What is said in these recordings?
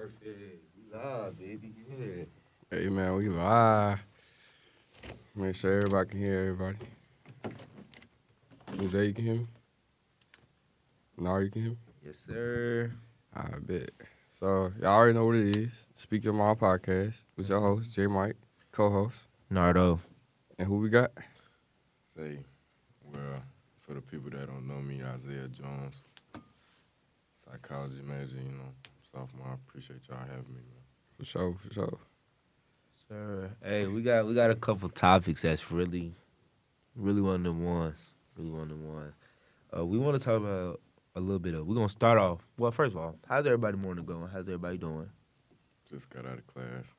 Perfect. We live, baby. Yeah. Hey man, we live. Make sure everybody can hear everybody. Is that you can hear me? No, you can hear me? Yes, sir. I bet. So y'all already know what it is. Speak Your Mind podcast with your host, J Mike, co-host. Nardo. And who we got? Say, well, for the people that don't know me, Isiah Jones, psychology major, sophomore. I appreciate y'all having me, man. For sure. Sir. Hey, we got a couple topics that's really one of them ones. We want to talk about a little bit of. We're gonna start off. Well, first of all, how's everybody morning going? How's everybody doing? Just got out of class.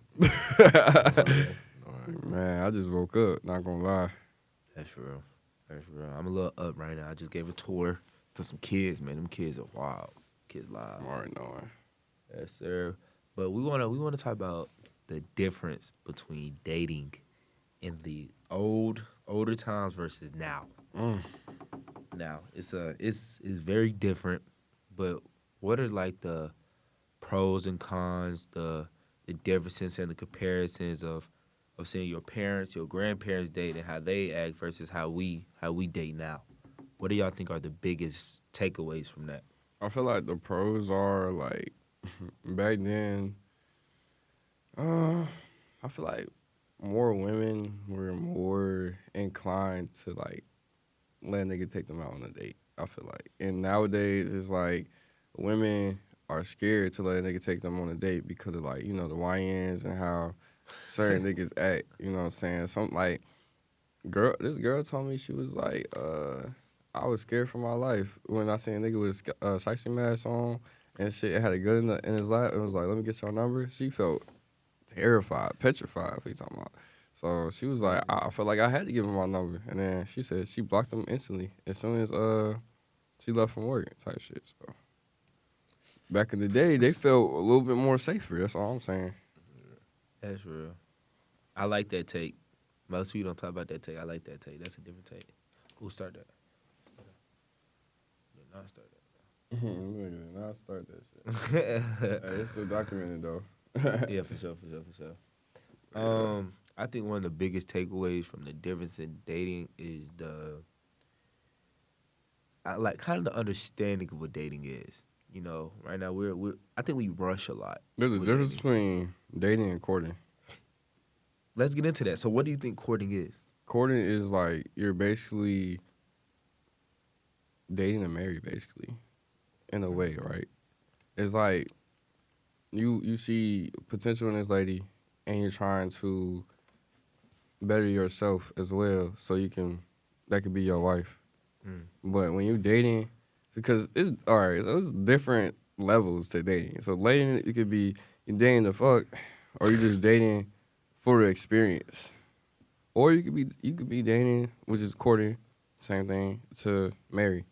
All right. Man, I just woke up, not gonna lie. That's real. I'm a little up right now. I just gave a tour to some kids, man. Them kids are wild. Kids live. I'm already knowing. Yes, sir. But we wanna talk about the difference between dating in the older times versus now. Now it's very different. But what are like the pros and cons, the differences and the comparisons of seeing your parents, your grandparents date and how they act versus how we date now? What do y'all think are the biggest takeaways from that? I feel like the pros are like back then. I feel like more women were more inclined to like let a nigga take them out on a date. I feel like, and nowadays it's like women are scared to let a nigga take them on a date because of like the YNs and how certain niggas act. You know what I'm saying? Something like this girl told me she was like, I was scared for my life when I seen a nigga with a shiesty mask on and shit. It had a gun in his lap and was like, let me get your number. She felt terrified, petrified, what you talking about. So she was like, I felt like I had to give him my number. And then she said she blocked him instantly as soon as she left from work type shit. So back in the day, they felt a little bit more safer. That's all I'm saying. That's real. I like that take. Most people don't talk about that take. I like that take. That's a different take. Who started that? Yeah, not start Nigga, now start that shit. Hey, it's still documented though. that. Yeah, for sure. I think one of the biggest takeaways from the difference in dating is kind of the understanding of what dating is. You know, right now I think we rush a lot. There's a with difference dating. between dating and courting. Let's get into that. So what do you think courting is? Courting is like you're basically dating to marry, basically, in a way, right? It's like you see potential in this lady, and you're trying to better yourself as well, so that could be your wife. But when you dating, because it's all right, so it's different levels to dating. So dating, it could be you dating to fuck, or you just dating for the experience, or you could be dating, which is courting, same thing, to marry.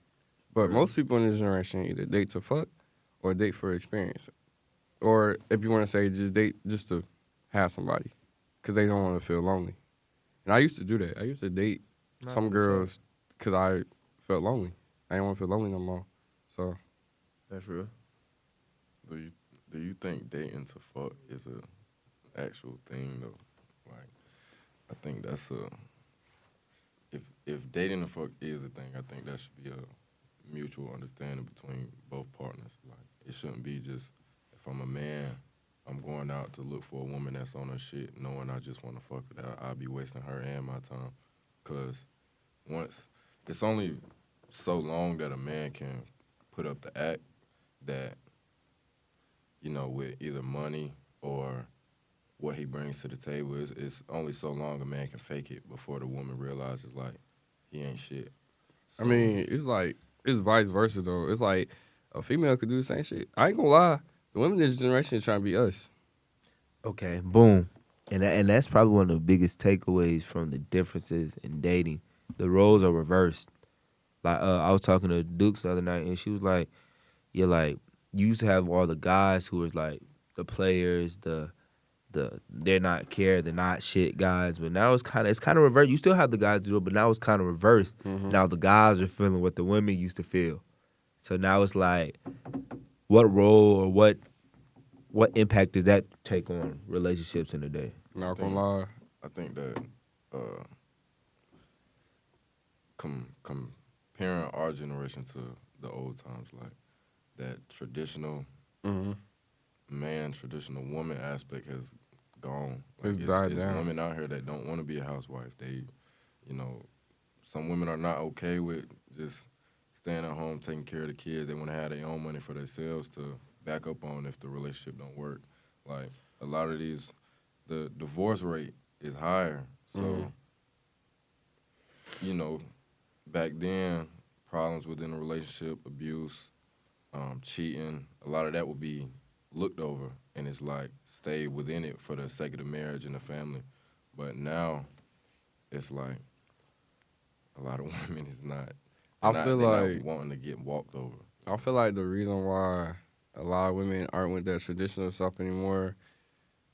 But most people in this generation either date to fuck or date for experience, or if you want to say just date just to have somebody, because they don't want to feel lonely. And I used to do that. I used to date some girls because I felt lonely. I didn't want to feel lonely no more. So That's real. Do you think dating to fuck is a actual thing though? Like, I think that's if dating to fuck is a thing, I think that should be a mutual understanding between both partners. Like, it shouldn't be just if I'm a man, I'm going out to look for a woman that's on her shit, knowing I just want to fuck with her. I'll be wasting her and my time, cause it's only so long that a man can put up the act that, with either money or what he brings to the table. It's only so long a man can fake it before the woman realizes, like, he ain't shit. So, I mean, it's vice versa though. It's like a female could do the same shit. I ain't gonna lie, the women in this generation is trying to be us. Okay, boom. And that's probably one of the biggest takeaways from the differences in dating. The roles are reversed. Like I was talking to Dukes the other night, and she was like, "Yeah, like you used to have all the guys who was like the players, the they're not they're not shit guys, but now it's kind of reversed. You still have the guys do it, but now it's kind of reversed. Now the guys are feeling what the women used to feel. So now it's like, what role or what what impact does that take on relationships in the day? Not think- gonna lie. I think that comparing our generation to the old times, like that traditional Mm-hmm. man, traditional woman aspect has gone. Like It's died it's down. women out here that don't want to be a housewife. They, you know, some women are not okay with just staying at home taking care of the kids. They want to have their own money for themselves to back up on if the relationship don't work. Like a lot of these, the divorce rate is higher. So, Mhm. you know, back then, problems within a relationship, abuse, cheating, a lot of that would be looked over, and it's like stay within it for the sake of the marriage and the family. But now, it's like a lot of women is not. I Not, feel they're like not wanting to get walked over. I feel like the reason why a lot of women aren't with that traditional stuff anymore,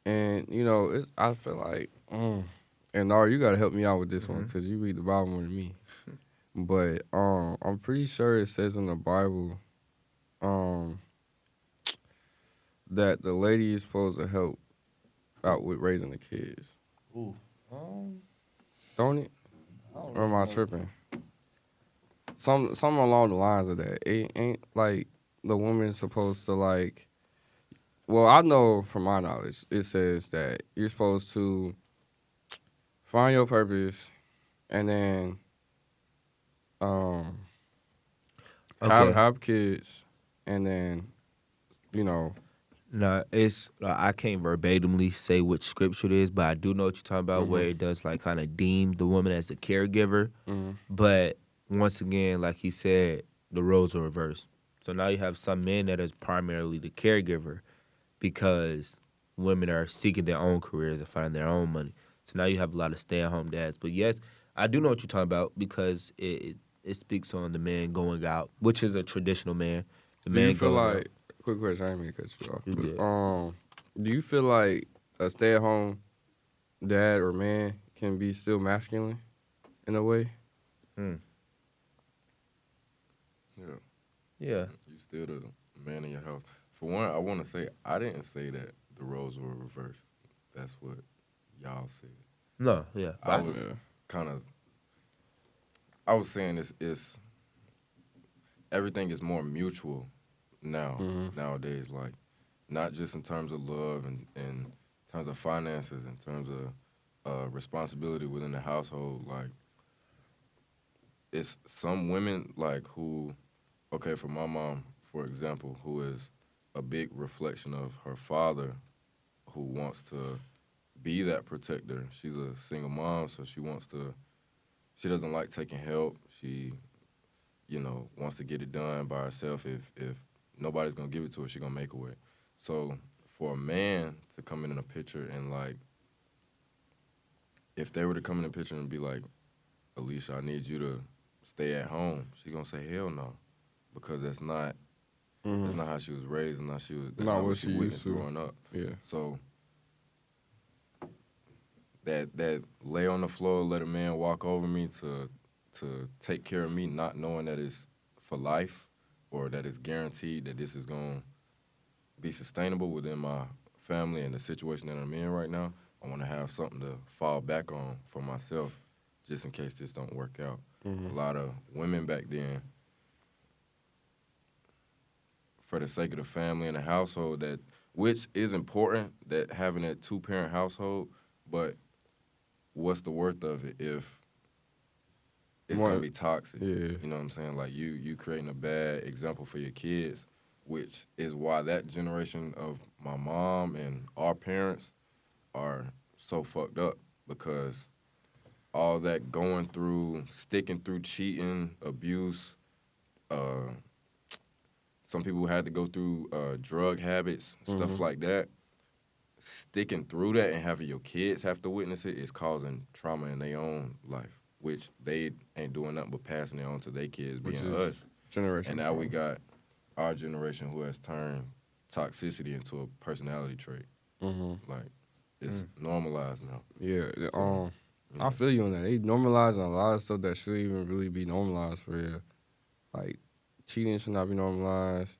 and you know, it's I feel like, and Nara, you gotta help me out with this one because you read the Bible more than me. But I'm pretty sure it says in the Bible, that the lady is supposed to help out with raising the kids. Ooh, Don't it? Or am I tripping? Something along the lines of that. It ain't like the woman's supposed to like. Well, I know from my knowledge, it says that you're supposed to find your purpose, and then Okay. have kids, and then you know. No, it's I can't verbatimly say which scripture it is, but I do know what you're talking about, where it does like kind of deem the woman as a caregiver. But once again, like he said, the roles are reversed. So now you have some men that is primarily the caregiver because women are seeking their own careers and finding their own money. So now you have a lot of stay-at-home dads. But yes, I do know what you're talking about because it speaks on the man going out, which is a traditional man. The Do you man feel going out. like? Quick question, I didn't mean to cut you off. You But, good. do you feel like a stay-at-home dad or man can be still masculine in a way? Yeah, Yeah. you still the man in your house. For one, I want to say I didn't say that the roles were reversed. That's what y'all said. No, yeah. I was kind of. I was saying it's everything is more mutual now nowadays. Like not just in terms of love and in terms of finances, in terms of responsibility within the household. Like it's some women like who, okay, for my mom, for example, who is a big reflection of her father, who wants to be that protector. She's a single mom, so she wants to. She doesn't like taking help. She, wants to get it done by herself. If nobody's gonna give it to her, she's gonna make a way. So for a man to come in the picture and like, if they were to come in the picture and be like, Alicia, I need you to stay at home, she's gonna say hell no, because that's not how she was raised, and that's not what she witnessed growing up. Yeah. So that lay on the floor, let a man walk over me to take care of me, not knowing that it's for life or that it's guaranteed that this is going to be sustainable within my family and the situation that I'm in right now. I want to have something to fall back on for myself just in case this don't work out. A lot of women back then, for the sake of the family and the household, which is important, that having a two-parent household, but what's the worth of it if it's gonna be toxic? Yeah. You know what I'm saying? Like you creating a bad example for your kids, which is why that generation of my mom and our parents are so fucked up, because all that going through, sticking through cheating, abuse, some people had to go through drug habits, stuff like that. Sticking through that and having your kids have to witness it is causing trauma in their own life, which they ain't doing nothing but passing it on to their kids, Which being is us. generation. And now we got our generation who has turned toxicity into a personality trait. Like, it's normalized now. Yeah. So, I feel you on that. They normalizing a lot of stuff that shouldn't even really be normalized for real. Like cheating should not be normalized.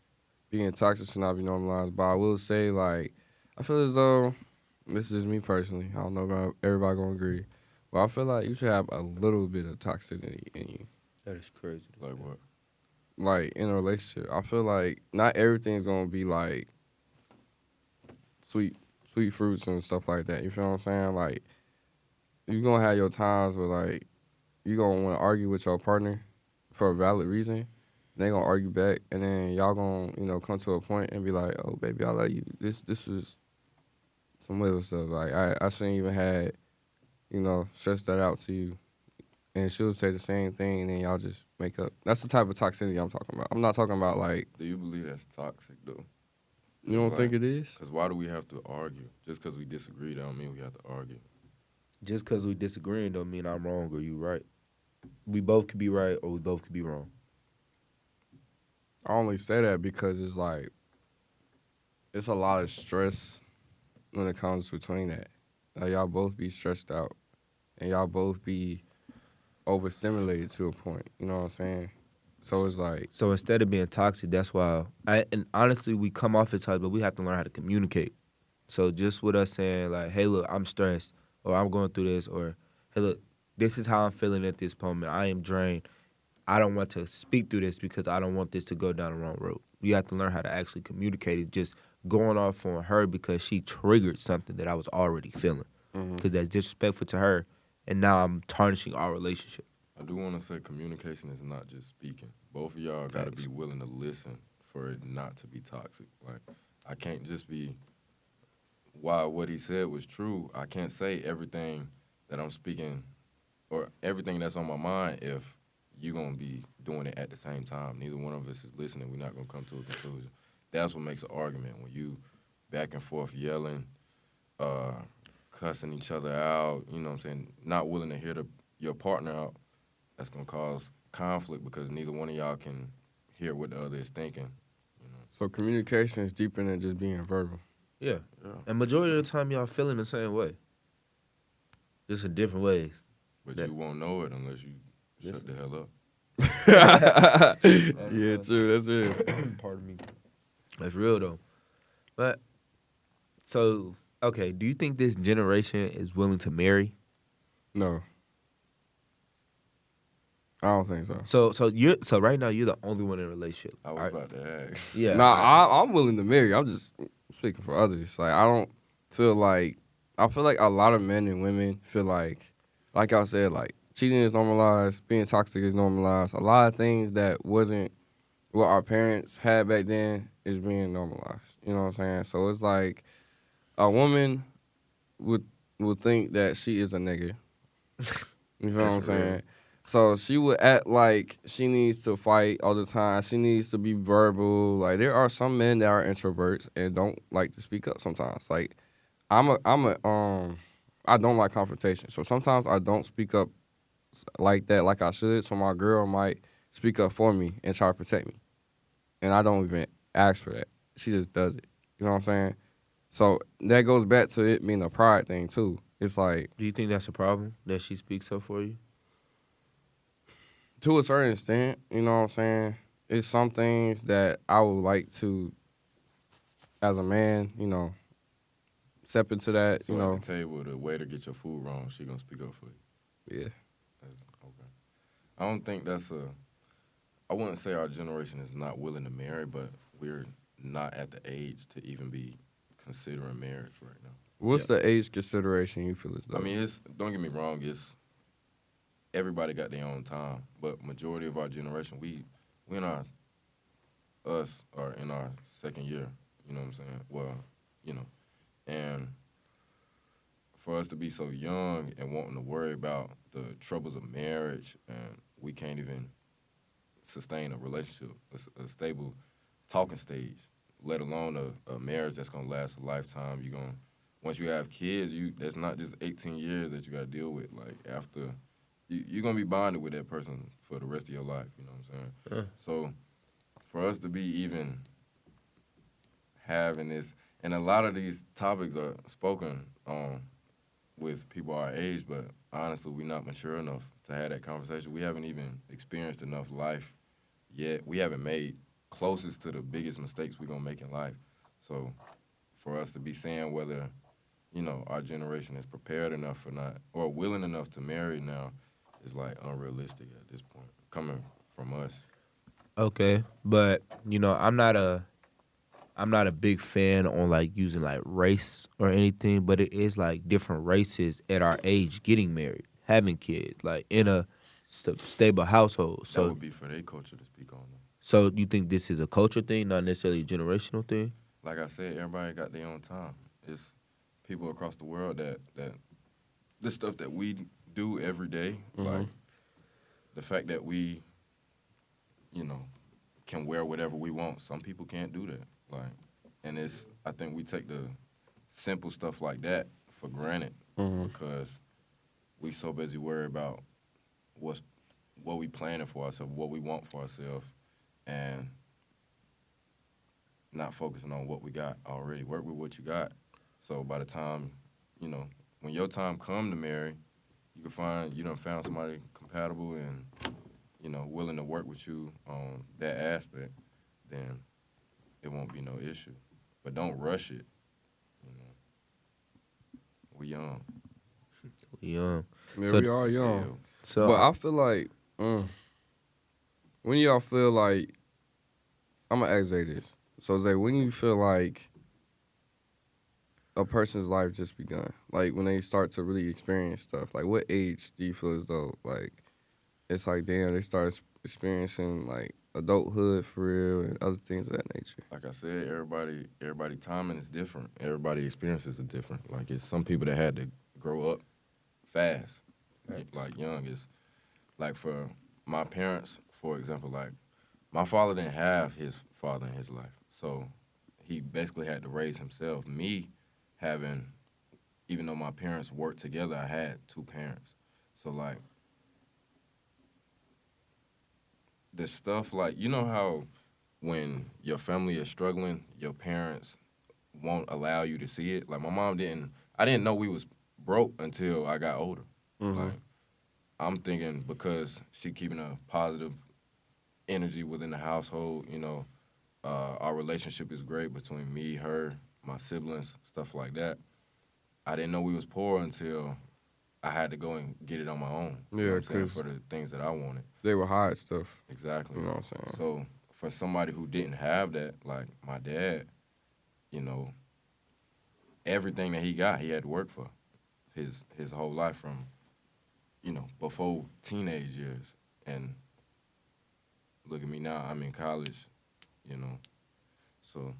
being toxic should not be normalized. But I will say, like, I feel as though, this is me personally, I don't know if everybody gonna agree, but I feel like you should have a little bit of toxicity in you. That is crazy. Like what? Like, in a relationship. I feel like not everything's gonna be, like, sweet fruits and stuff like that. You feel what I'm saying? Like, you gonna have your times where, like, you gonna want to argue with your partner for a valid reason. They gonna argue back, and then y'all gonna, come to a point and be like, "Oh, baby, I love you." This was some little stuff. Like, I shouldn't even had, stress that out to you. And she'll say the same thing, and then y'all just make up. That's the type of toxicity I'm talking about. I'm not talking about, like, Do you believe that's toxic though? you don't think it is? Because why do we have to argue? Just because we disagree, that don't mean we have to argue. Just because we disagreeing don't mean I'm wrong or you right. We both could be right or we both could be wrong. I only say that because it's like, it's a lot of stress when it comes between that. Like, y'all both be stressed out, and y'all both be overstimulated to a point. You know what I'm saying? So it's like, So instead of being toxic, that's why. And honestly, we come off as toxic, but we have to learn how to communicate. So just with us saying like, "Hey, look, I'm stressed," or "I'm going through this," or "Hey, look, this is how I'm feeling at this moment. I am drained. I don't want to speak through this because I don't want this to go down the wrong road." You have to learn how to actually communicate it. Just going off on her because she triggered something that I was already feeling. Because that's disrespectful to her, and now I'm tarnishing our relationship. I do want to say communication is not just speaking. Both of y'all got to be willing to listen for it not to be toxic. Like, I can't just be, while what he said was true, I can't say everything that I'm speaking or everything that's on my mind if you're going to be doing it at the same time. Neither one of us is listening. We're not going to come to a conclusion. That's what makes an argument. When you back and forth yelling, cussing each other out, you know what I'm saying, not willing to hear your partner out, that's going to cause conflict because neither one of y'all can hear what the other is thinking. so communication is deeper than just being verbal. Yeah. Yeah. And majority of the time, y'all feeling the same way. Just in different ways. But you won't know it unless you shut the hell up. Yeah, true. That's it. Pardon me. That's real, though. But, so, okay, do you think this generation is willing to marry? No, I don't think so. So right now you're the only one in a relationship. I was about to ask. Yeah. Nah, I'm willing to marry. I'm just speaking for others. Like, I don't feel like, I feel like a lot of men and women feel like I said, like, cheating is normalized, being toxic is normalized. A lot of things that wasn't what our parents had back then is being normalized. You know what I'm saying? So it's like a woman would think that she is a nigga. You feel what I'm saying? So she would act like she needs to fight all the time. She needs to be verbal. Like, there are some men that are introverts and don't like to speak up sometimes. Like, I don't like confrontation. So sometimes I don't speak up like that, like I should. So my girl might speak up for me and try to protect me. And I don't even ask for that. She just does it. You know what I'm saying? So that goes back to it being a pride thing too. It's like, Do you think that's a problem that she speaks up for you? to a certain extent, you know what I'm saying? It's some things that I would like to, as a man, step into that, So at the table, the waiter get your food wrong, she gonna speak up for you. Yeah. That's, okay. I don't think I wouldn't say our generation is not willing to marry, but we're not at the age to even be considering marriage right now. What's the age consideration you feel is though? I mean, don't get me wrong, it's everybody got their own time, but majority of our generation, we in our second year, you know what I'm saying? Well, and for us to be so young and wanting to worry about the troubles of marriage, and we can't even sustain a relationship, a stable talking stage, let alone a marriage that's gonna last a lifetime. Once you have kids, that's not just 18 years that you gotta deal with. Like, after, you're gonna be bonded with that person for the rest of your life. You know what I'm saying? Yeah. So for us to be even having this, and a lot of these topics are spoken with people our age, but honestly, we're not mature enough to have that conversation. We haven't even experienced enough life yet. We haven't made closest to the biggest mistakes we're gonna make in life. So for us to be saying whether, our generation is prepared enough or not, or willing enough to marry now, is like unrealistic at this point, coming from us. Okay, but I'm not a big fan on like using like race or anything, but it is like different races at our age getting married, having kids, like in a stable household. That So, would be for their culture to speak on. Though. so you think this is a culture thing, not necessarily a generational thing? Like I said, everybody got their own time. It's people across the world that the stuff that we do every day, like the fact that we, can wear whatever we want. Some people can't do that. Like, and I think we take the simple stuff like that for granted because we so busy worried about what we planning for ourselves, what we want for ourselves, and not focusing on what we got already. Work with what you got. So by the time, when your time come to marry, you can find you done found somebody compatible and willing to work with you on that aspect, then it won't be no issue. But don't rush it. We young. We young. Yeah, So- we are young. So, But I feel like when y'all feel like, I'm gonna ask Zay this. So Zay, when you feel like a person's life just begun, like when they start to really experience stuff, like what age do you feel as though like it's like damn they start experiencing like adulthood for real and other things of that nature? Like I said, everybody timing is different. Everybody experiences are different. Like it's some people that had to grow up fast, like young. It's like for my parents, for example, like my father didn't have his father in his life, so he basically had to raise himself. Me having, even though my parents worked together, I had two parents. So like the stuff like how when your family is struggling, your parents won't allow you to see it. Like my mom I didn't know we was broke until I got older. Like I'm thinking because she keeping a positive energy within the household, our relationship is great between me, her, my siblings, stuff like that. I didn't know we was poor until I had to go and get it on my own. You know what I'm saying? 'cause For the things that I wanted. they would hide stuff. Exactly. You know what I'm saying? So for somebody who didn't have that, like my dad, everything that he got, he had to work for his whole life from, before teenage years. And look at me now, I'm in college, So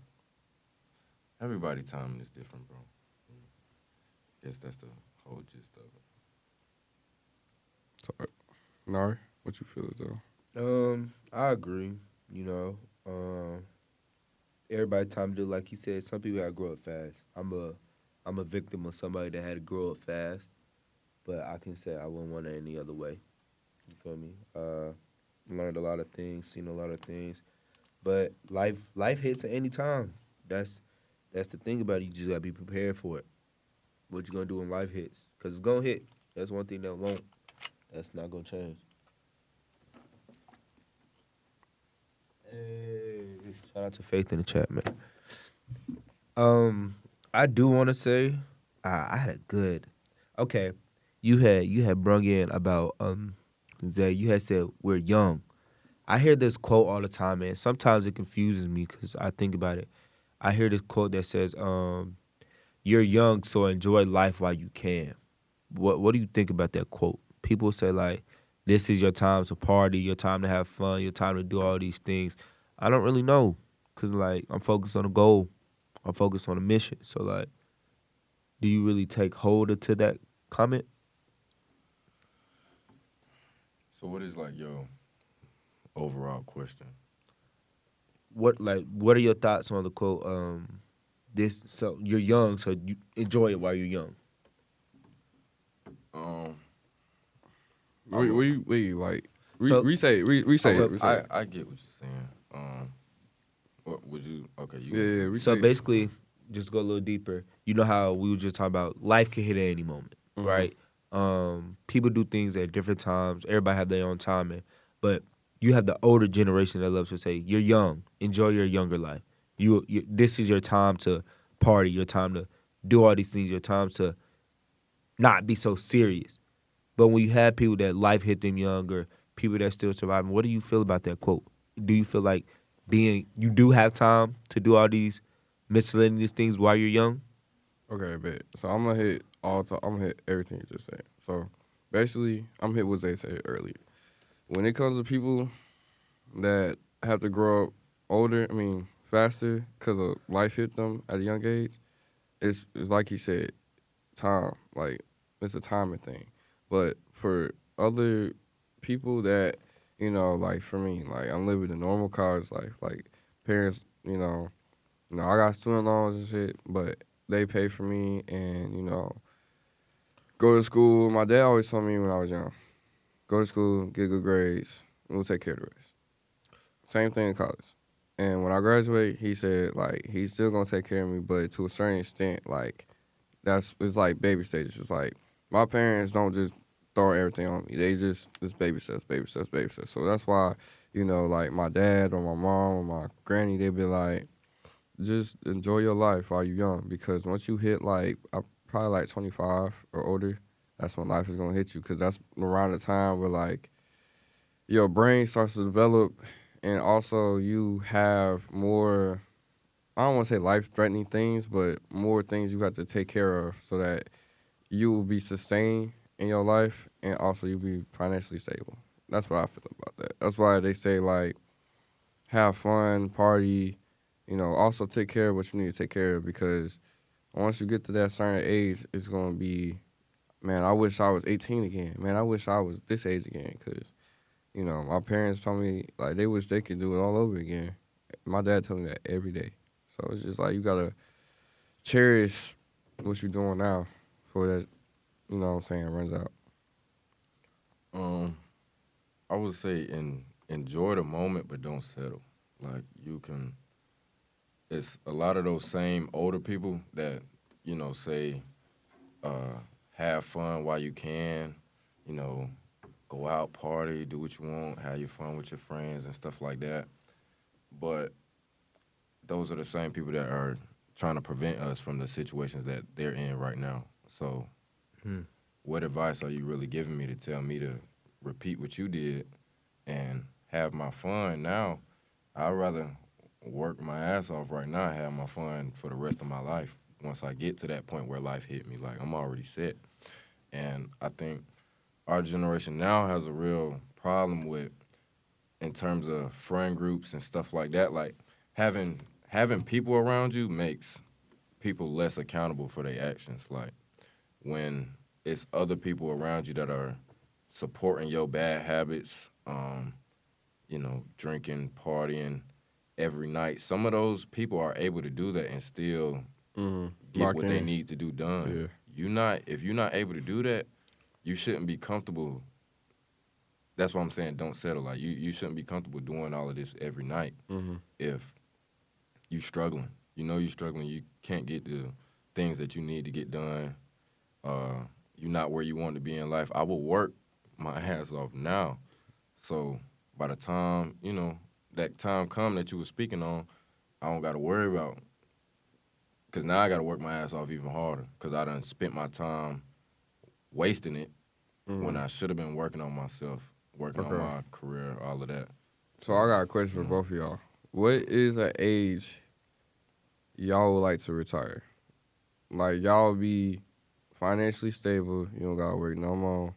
everybody timing is different, bro. Guess that's the whole gist of it. So, Nari, what you feel as though? I agree. Everybody time to do like you said. Some people gotta grow up fast. I'm a victim of somebody that had to grow up fast, but I can say I wouldn't want it any other way. You feel me? Learned a lot of things, seen a lot of things, but life hits at any time. That's the thing about it. You just gotta be prepared for it. What you gonna do when life hits? Cause it's gonna hit. That's one thing that won't. That's not gonna change. Hey, shout out to Faith in the chat, man. I do want to say, I had a good. Okay, you had brung in about Zay. You had said we're young. I hear this quote all the time, man. Sometimes it confuses me because I think about it. I hear this quote that says, "You're young, so enjoy life while you can." What do you think about that quote? People say like, "This is your time to party, your time to have fun, your time to do all these things." I don't really know because like I'm focused on a goal, I'm focused on a mission. So like, do you really take hold to that comment? So what is like your overall question? What are your thoughts on the quote? So you're young, so you enjoy it while you're young. We like So- resay So it. I get what you're saying. What would you? Okay, you. Yeah, resay So it. basically, just go a little deeper. You know how we were just talking about life can hit at any moment, right? People do things at different times. Everybody have their own timing, but you have the older generation that loves to say, "You're young, enjoy your younger life. This is your time to party, your time to do all these things, your time to not be so serious." But when you have people that life hit them young or people that still surviving, what do you feel about that quote? Do you feel like you do have time to do all these miscellaneous things while you're young? Okay, bet. So I'm gonna hit I'm gonna hit everything you just said. So basically, I'm gonna hit what Zay said earlier. When it comes to people that have to grow up older, faster, because of life hit them at a young age, it's like he said, time. Like, it's a timing thing. But for other people that, like for me, like I'm living a normal college life. Like parents, I got student loans and shit, but they pay for me and, go to school. My dad always told me when I was young, go to school, get good grades, and we'll take care of the rest. Same thing in college. And when I graduate, he said, like, he's still gonna take care of me, but to a certain extent, like, it's like baby stages. It's like my parents don't just throw everything on me. They just baby steps, baby steps, baby steps. So that's why, like my dad or my mom or my granny, they be like, just enjoy your life while you're young, because once you hit like probably like 25 or older, that's when life is gonna hit you, because that's around the time where like your brain starts to develop, and also you have more, I don't want to say life-threatening things, but more things you have to take care of so that you will be sustained in your life and also you'll be financially stable. That's what I feel about that. That's why they say, like, have fun, party, also take care of what you need to take care of, because once you get to that certain age, it's going to be, man, I wish I was 18 again. Man, I wish I was this age again, because, my parents told me, like, they wish they could do it all over again. My dad told me that every day. So it's just like you got to cherish what you're doing now before that, runs out. I would say enjoy the moment, but don't settle. Like, it's a lot of those same older people that, say, have fun while you can, you know, go out, party, do what you want, have your fun with your friends and stuff like that. But those are the same people that are trying to prevent us from the situations that they're in right now. So what advice are you really giving me to tell me to repeat what you did and have my fun now? I'd rather work my ass off right now and have my fun for the rest of my life once I get to that point where life hit me. Like, I'm already set. And I think our generation now has a real problem with, in terms of friend groups and stuff like that, like having people around you makes people less accountable for their actions. Like, when it's other people around you that are supporting your bad habits, drinking, partying every night, some of those people are able to do that and still get Lock what in. they need to do done. Yeah. If you're not able to do that, you shouldn't be comfortable. That's what I'm saying. Don't settle. Like, you shouldn't be comfortable doing all of this every night if you struggling. You know you're struggling. You can't get the things that you need to get done. You're not where you want to be in life. I will work my ass off now. So by the time, that time come that you were speaking on, I don't got to worry about, because now I got to work my ass off even harder, because I done spent my time wasting it when I should have been working on myself, working on my career, all of that. So I got a question for both of y'all. What is an age y'all would like to retire? Like, y'all be financially stable, you don't gotta work no more.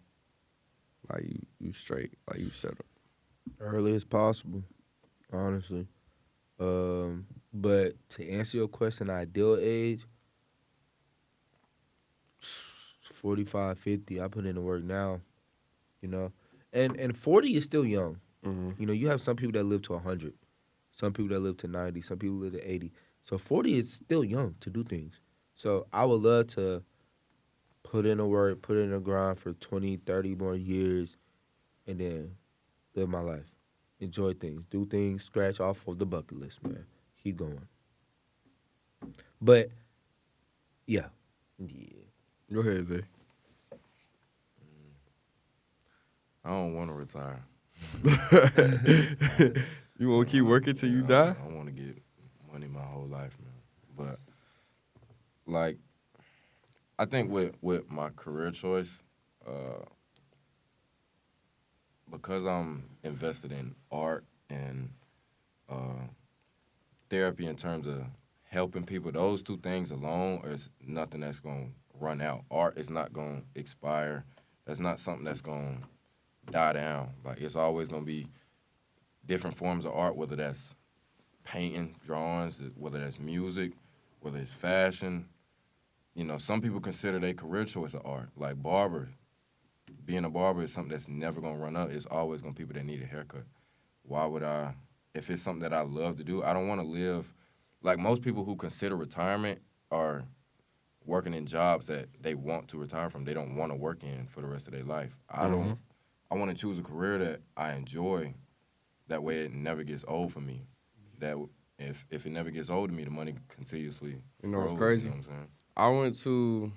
Like, you straight, like you settled. Early as possible, honestly. But to answer your question, ideal age, 45, 50. I put in the work now, you know. And 40 is still young. You know, you have some people that live to 100, some people that live to 90, some people live to 80. So 40 is still young to do things. So I would love to put in the work, put in the grind for 20, 30 more years, and then live my life. Enjoy things, do things, scratch off of the bucket list, man. Keep going. But, yeah. Go ahead, Zay. I don't want to retire. You want to keep working till you die? I want to get money my whole life, man. But like, I think with my career choice, because I'm invested in art and therapy in terms of helping people, those two things alone is nothing that's going to run out. Art is not going to expire. That's not something that's going to die down. Like, it's always going to be different forms of art, whether that's painting, drawings, whether that's music, whether it's fashion. You know, some people consider their career choice of art. Like barber, being a barber is something that's never going to run out. It's always going to be people that need a haircut. Why would I, if it's something that I love to do, I don't want to live, like most people who consider retirement are working in jobs that they want to retire from. They don't want to work in for the rest of their life. I want to choose a career that I enjoy. That way it never gets old for me. That if it never gets old to me, the money continuously grows. What's crazy? You know what I'm saying? I went to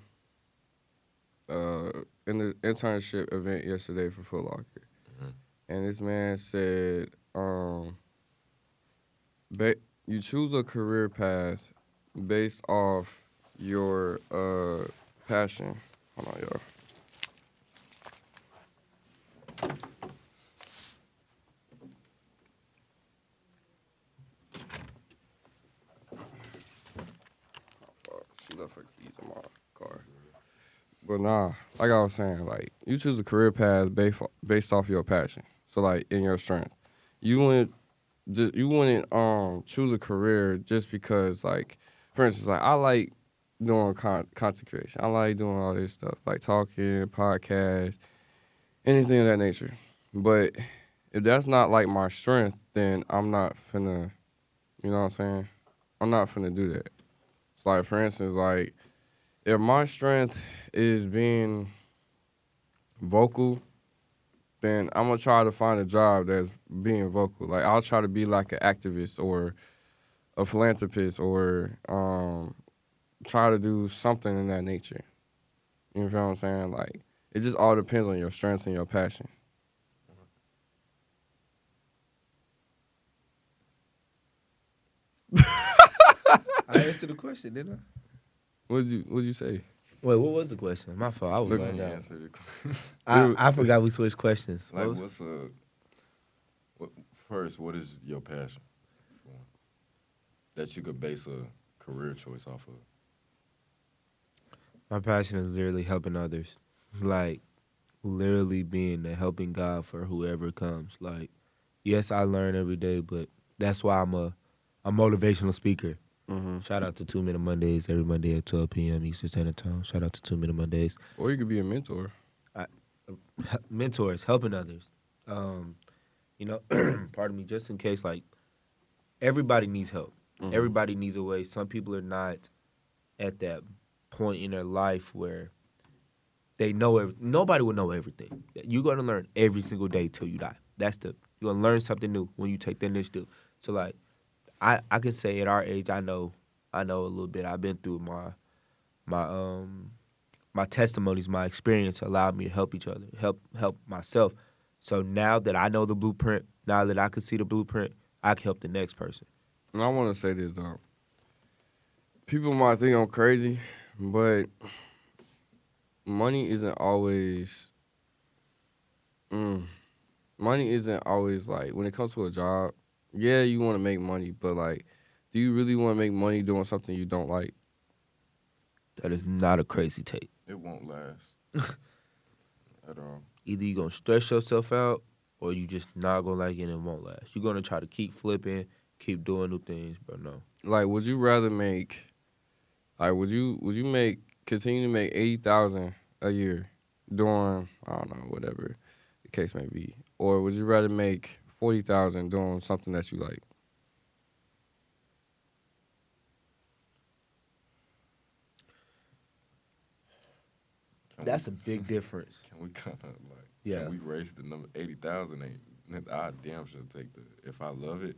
in the internship event yesterday for Foot Locker, and this man said, you choose a career path based off your passion. Hold on, y'all. She left her keys in my car. But nah, like I was saying, like you choose a career path based off your passion. So like in your strength, you wouldn't choose a career just because like, for instance, like I like doing content creation. I like doing all this stuff like talking, podcasts, anything of that nature. But if that's not like my strength, then I'm not finna, you know what I'm saying? I'm not finna do that. It's like, for instance, like, if my strength is being vocal, then I'm going to try to find a job that's being vocal. Like, I'll try to be like an activist or a philanthropist or try to do something in that nature. You know what I'm saying? Like, it just all depends on your strengths and your passion. I answered the question, didn't I? What'd you say? Wait, what was the question? My fault. I was Look, laying You down. answered it. I forgot we switched questions. Like, What was- first, what is your passion for? That you could base a career choice off of? My passion is literally helping others. Like, literally being a helping God for whoever comes. Like, yes, I learn every day, but that's why I'm a motivational speaker. Shout out to 2 Minute Mondays every Monday at 12 p.m. Eastern Standard Time. Shout out to 2 Minute Mondays. Or you could be a mentor. Mentors, helping others. You know, pardon me, just in case, like, everybody needs help. Everybody needs a way. Some people are not at that point in their life where they know nobody will know everything. You're gonna learn every single day till you die. You're gonna learn something new when you take the initiative. So like, I can say at our age, I know a little bit. I've been through my testimonies, my experience allowed me to help each other, help myself. So now that I know the blueprint, now that I can see the blueprint, I can help the next person. And I want to say this, though. People might think I'm crazy, but money isn't always like, when it comes to a job, yeah, you want to make money, but like, do you really want to make money doing something you don't like? That is not a crazy take. It won't last at all. Either you're going to stress yourself out or you just not going to like it and it won't last. You're going to try to keep flipping, keep doing new things, but no. Like, would you rather make, like, would you continue to make $80,000 a year doing, I don't know, whatever the case may be, or would you rather make $40,000 doing something that you like? That's a big difference. Can we kind of like? Yeah. Can we raise the number 80,000? I damn sure take the. If I love it,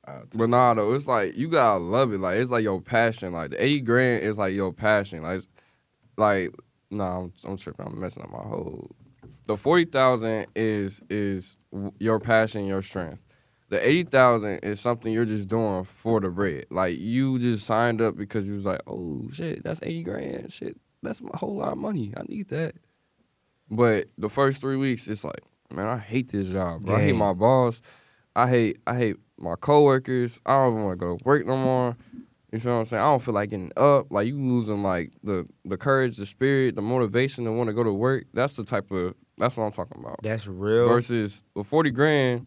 I'll take But nah, though, it's like you gotta love it. Like, it's like your passion. Like, the 80 grand is like your passion. Like, nah, I'm tripping. I'm messing up my whole the 40,000 is your passion, your strength. The 80,000 is something you're just doing for the bread. Like you just signed up because you was like, oh shit, that's 80 grand. Shit, that's a whole lot of money. I need that. But the first 3 weeks, it's like, man, I hate this job, bro. I hate my boss. I hate my coworkers. I don't even want to go to work no more. You feel what I'm saying? I don't feel like getting up. Like you losing like the courage, the spirit, the motivation to want to go to work. That's what I'm talking about. That's real. Versus with 40 grand,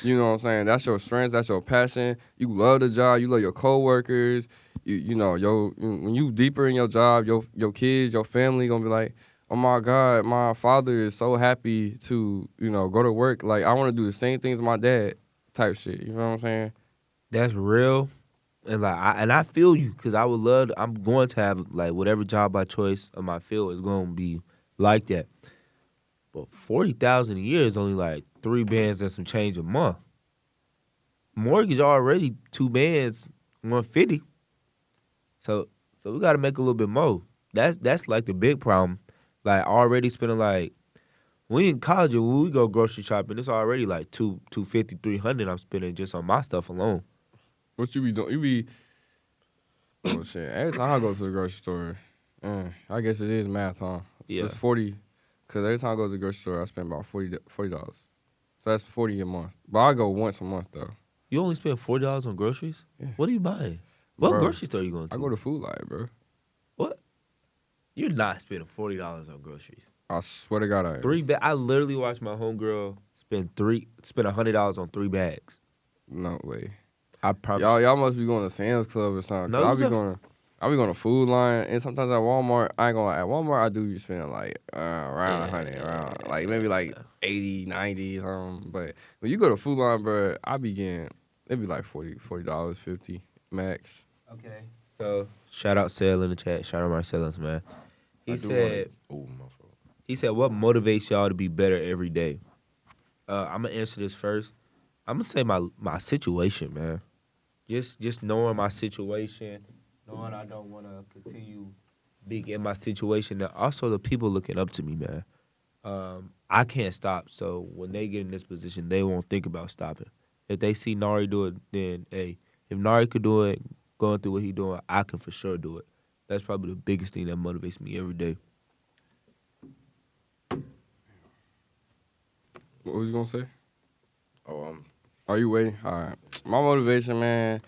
you know what I'm saying? That's your strength, that's your passion. You love the job, you love your coworkers. You know, when you deeper in your job, your kids, your family gonna be like, oh my God, my father is so happy to, go to work. Like I wanna do the same things as my dad type shit. You know what I'm saying? That's real. And I feel you, because I would love I'm going to have like whatever job by choice of my field is going to be like that. But 40,000 a year is only like 3 bands and some change a month. Mortgage already 2 bands, 150. So we got to make a little bit more. That's like the big problem. Like already spending like, we in college and when we go grocery shopping, it's already like 250, 300 I'm spending just on my stuff alone. What you be doing? You be, oh shit. Every time I go to the grocery store, I guess it is math, huh? Yeah. So it's 40, because every time I go to the grocery store, I spend about $40. So that's 40 a month. But I go once a month, though. You only spend $40 on groceries? Yeah. What are you buying? What Bro, grocery store are you going to? I go to Food Lion, bro. What? You're not spending $40 on groceries. I swear to God I am. I literally watched my homegirl spend $100 on 3 bags. No way. I promise. Y'all must be going to Sam's Club or something. No, I be going to Food Lion, and sometimes at Walmart, I ain't gonna lie, at Walmart I do be spending like around 100, around like maybe like 80, 90 something. But when you go to Food Lion, bro, I be getting it'd be like $40, 50 max. Okay. So shout out Sale in the chat. Shout out Marcellus, man. He said, my fault. He said, what motivates y'all to be better every day? I'm gonna answer this first. I'm gonna say my situation, man. Just knowing my situation, knowing I don't want to continue being in my situation, and also the people looking up to me, man. I can't stop, so when they get in this position, they won't think about stopping. If they see Nari do it, then hey, if Nari could do it, going through what he doing, I can for sure do it. That's probably the biggest thing that motivates me every day. What was you gonna say? Oh, Are you waiting? All right. My motivation, man,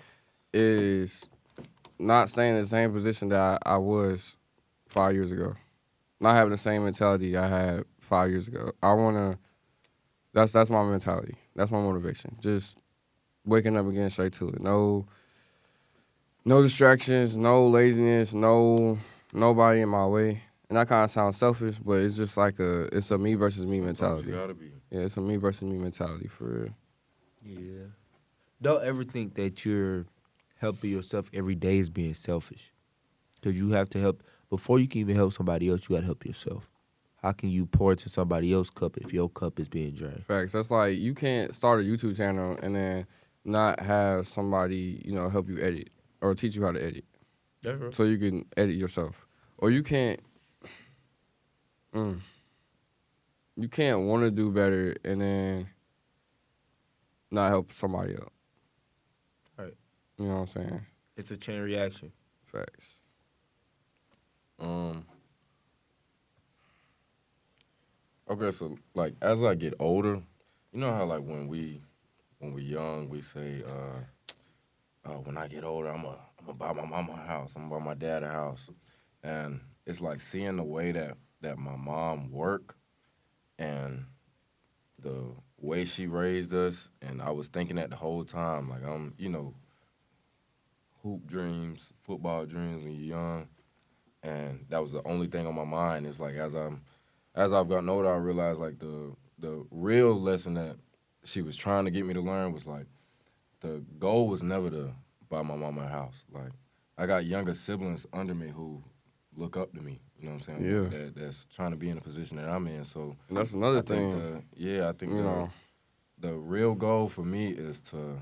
is not staying in the same position that I was 5 years ago. Not having the same mentality I had 5 years ago. I wanna. That's my mentality. That's my motivation. Just waking up and getting straight to it. No distractions. No laziness. Nobody in my way. And that kind of sounds selfish, but it's just like it's a me versus me mentality. You gotta be. Yeah, it's a me versus me mentality for real. Yeah. Don't ever think that you're helping yourself every day is being selfish. Because you have to help. Before you can even help somebody else, you got to help yourself. How can you pour into somebody else's cup if your cup is being drained? Facts. That's like you can't start a YouTube channel and then not have somebody, help you edit or teach you how to edit. That's right. So you can edit yourself. Or you can't want to do better and then not help somebody else. Right. You know what I'm saying? It's a chain reaction. Facts. Okay, so like as I get older, you know how like when we young we say, when I get older I'm gonna buy my mama a house, I'm gonna buy my dad a house, and it's like seeing the way that my mom work and the way she raised us, and I was thinking that the whole time, like I'm hoop dreams, football dreams when you're young, and that was the only thing on my mind. It's like as I've gotten older, I realized like the real lesson that she was trying to get me to learn was like the goal was never to buy my mama a house. Like I got younger siblings under me who look up to me. You know what I'm saying? Yeah. That's trying to be in the position that I'm in. So And that's another I think thing. I think the real goal for me is to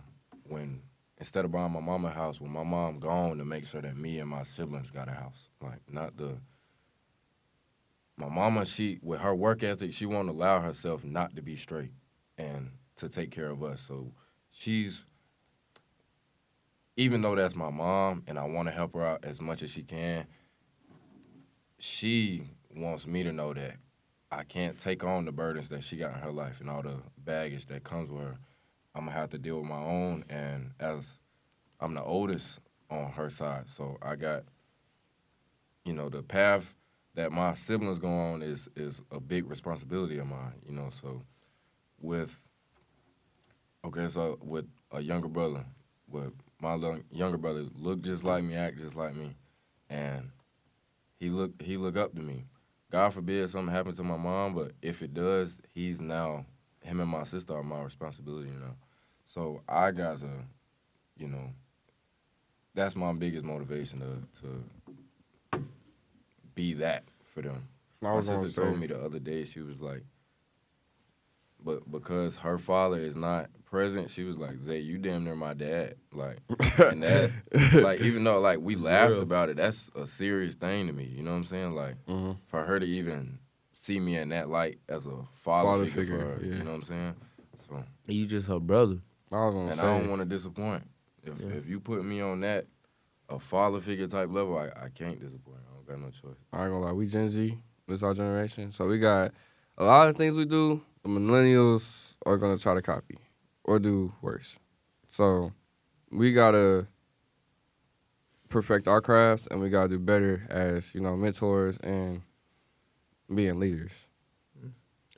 instead of buying my mama a house, when my mom gone, to make sure that me and my siblings got a house. Like not my mama, she with her work ethic, she won't allow herself not to be straight and to take care of us. So she's, even though that's my mom and I want to help her out as much as she can, she wants me to know that I can't take on the burdens that she got in her life and all the baggage that comes with her. I'm gonna have to deal with my own, and as I'm the oldest on her side, so I got, the path that my siblings go on is a big responsibility of mine, so with with a younger brother, with my younger brother look just like me, act just like me, and he look up to me. God forbid something happened to my mom, but if it does, him and my sister are my responsibility now. So I got to, that's my biggest motivation to be that for them. I My was gonna sister say, told me the other day, she was like, but because her father is not present, she was like, Zay, you damn near my dad. Like, and that, like, even though, like, we laughed about it, that's a serious thing to me. You know what I'm saying? Like, for her to even see me in that light as a father figure for her, yeah. you know what I'm saying? So, You just her brother. I was gonna and say, I don't want to disappoint. If you put me on that, a father figure type level, I can't disappoint. I don't got no choice. I ain't gonna lie, we Gen Z, this our generation, so we got a lot of things we do, the millennials are gonna try to copy or do worse. So we gotta perfect our crafts and we gotta do better as, mentors and being leaders.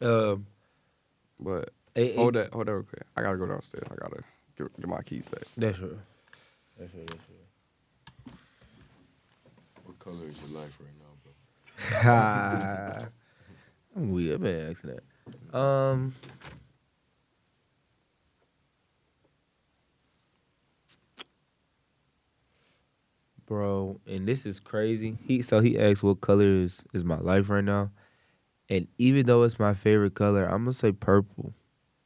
Um, But hey, hold that real quick. I gotta go downstairs. I gotta get my keys back. That's right. What color is your life right now, bro? I'm weird. I've been asking that. Bro, and this is crazy. He asked what color is my life right now. And even though it's my favorite color, I'm gonna say purple.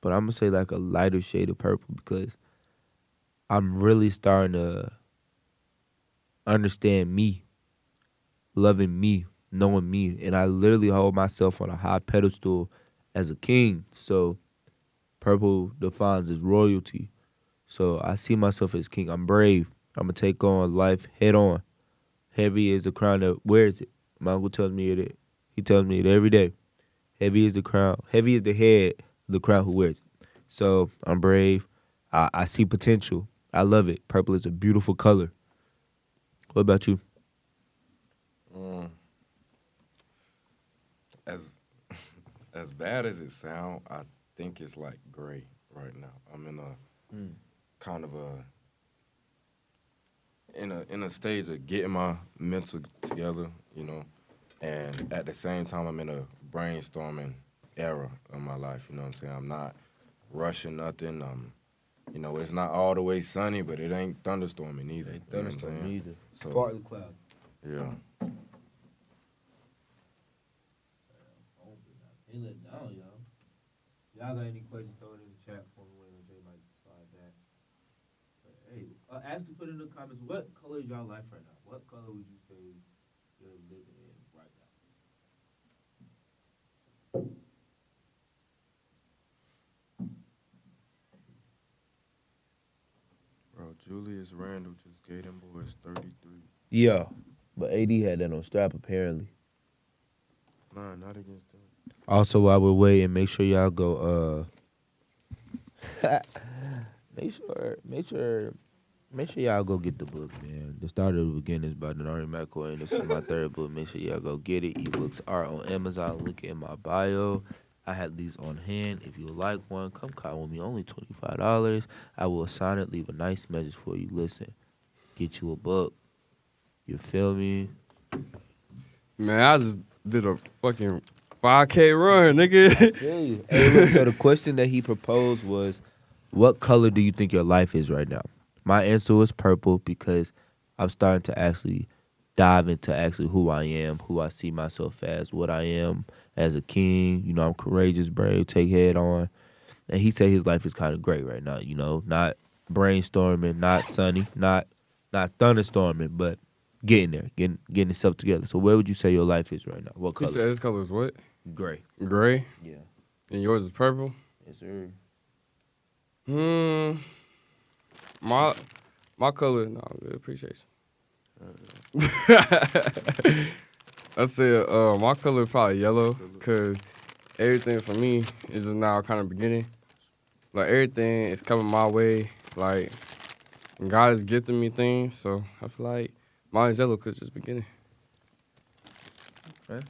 But I'm gonna say like a lighter shade of purple because I'm really starting to understand me, loving me, knowing me. And I literally hold myself on a high pedestal as a king. So purple defines as royalty. So I see myself as king. I'm brave. I'm going to take on life head on. Heavy is the crown that wears it. My uncle tells me it. He tells me it every day. Heavy is the crown. Heavy is the head of the crown who wears it. So I'm brave. I see potential. I love it. Purple is a beautiful color. What about you? As bad as it sounds, I think it's like gray right now. I'm in a kind of in a stage of getting my mental together, and at the same time I'm in a brainstorming era of my life. You know what I'm saying? I'm not rushing nothing. It's not all the way sunny, but it ain't thunderstorming either. Ain't thunderstorming either. So, Partly cloudy. yeah. He let down, y'all. Y'all got any questions, throw it in the chat for me when Jay might slide back. But hey, actually put in the comments, what color is y'all life right now? What color would you say you're living in right now? Bro, Julius Randle just gave them boys 33. Yeah, but AD had that on strap apparently. Nah, not against them. Also, while we're waiting, make sure y'all go. Make sure y'all go get the book, man. The Start of the Beginners by Denari McElwain. This is my third book. Make sure y'all go get it. Ebooks are on Amazon. Link in my bio. I have these on hand. If you like one, come call with me. Only $25. I will sign it. Leave a nice message for you. Listen, get you a book. You feel me? Man, I just did a fucking 5K run, nigga. Hey, look, so the question that he proposed was, what color do you think your life is right now? My answer was purple because I'm starting to actually dive into actually who I am, who I see myself as, what I am as a king. I'm courageous, brave, take head on. And he said his life is kind of great right now, not brainstorming, not sunny, not thunderstorming, but getting there, getting itself together. So where would you say your life is right now? What He color? said his color is what? Gray. Gray. Yeah. And yours is purple. Yes, sir. My color. No, I'm good. Appreciate you. I said my color is probably yellow because everything for me is just now kind of beginning. Like everything is coming my way. Like God is gifting me things, so I feel like mine is yellow because it's just beginning. Okay.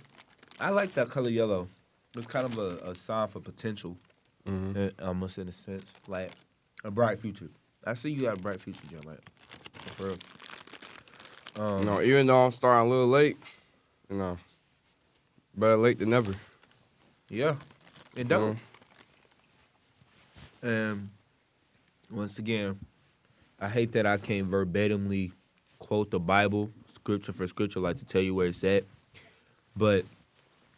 I like that color yellow. It's kind of a sign for potential, almost in a sense, like a bright future. I see you got a bright future, Joe. Like, for real. Even though I'm starting a little late, better late than never. Yeah, and dope. And once again, I hate that I can't verbatimly quote the Bible scripture for scripture, like to tell you where it's at. But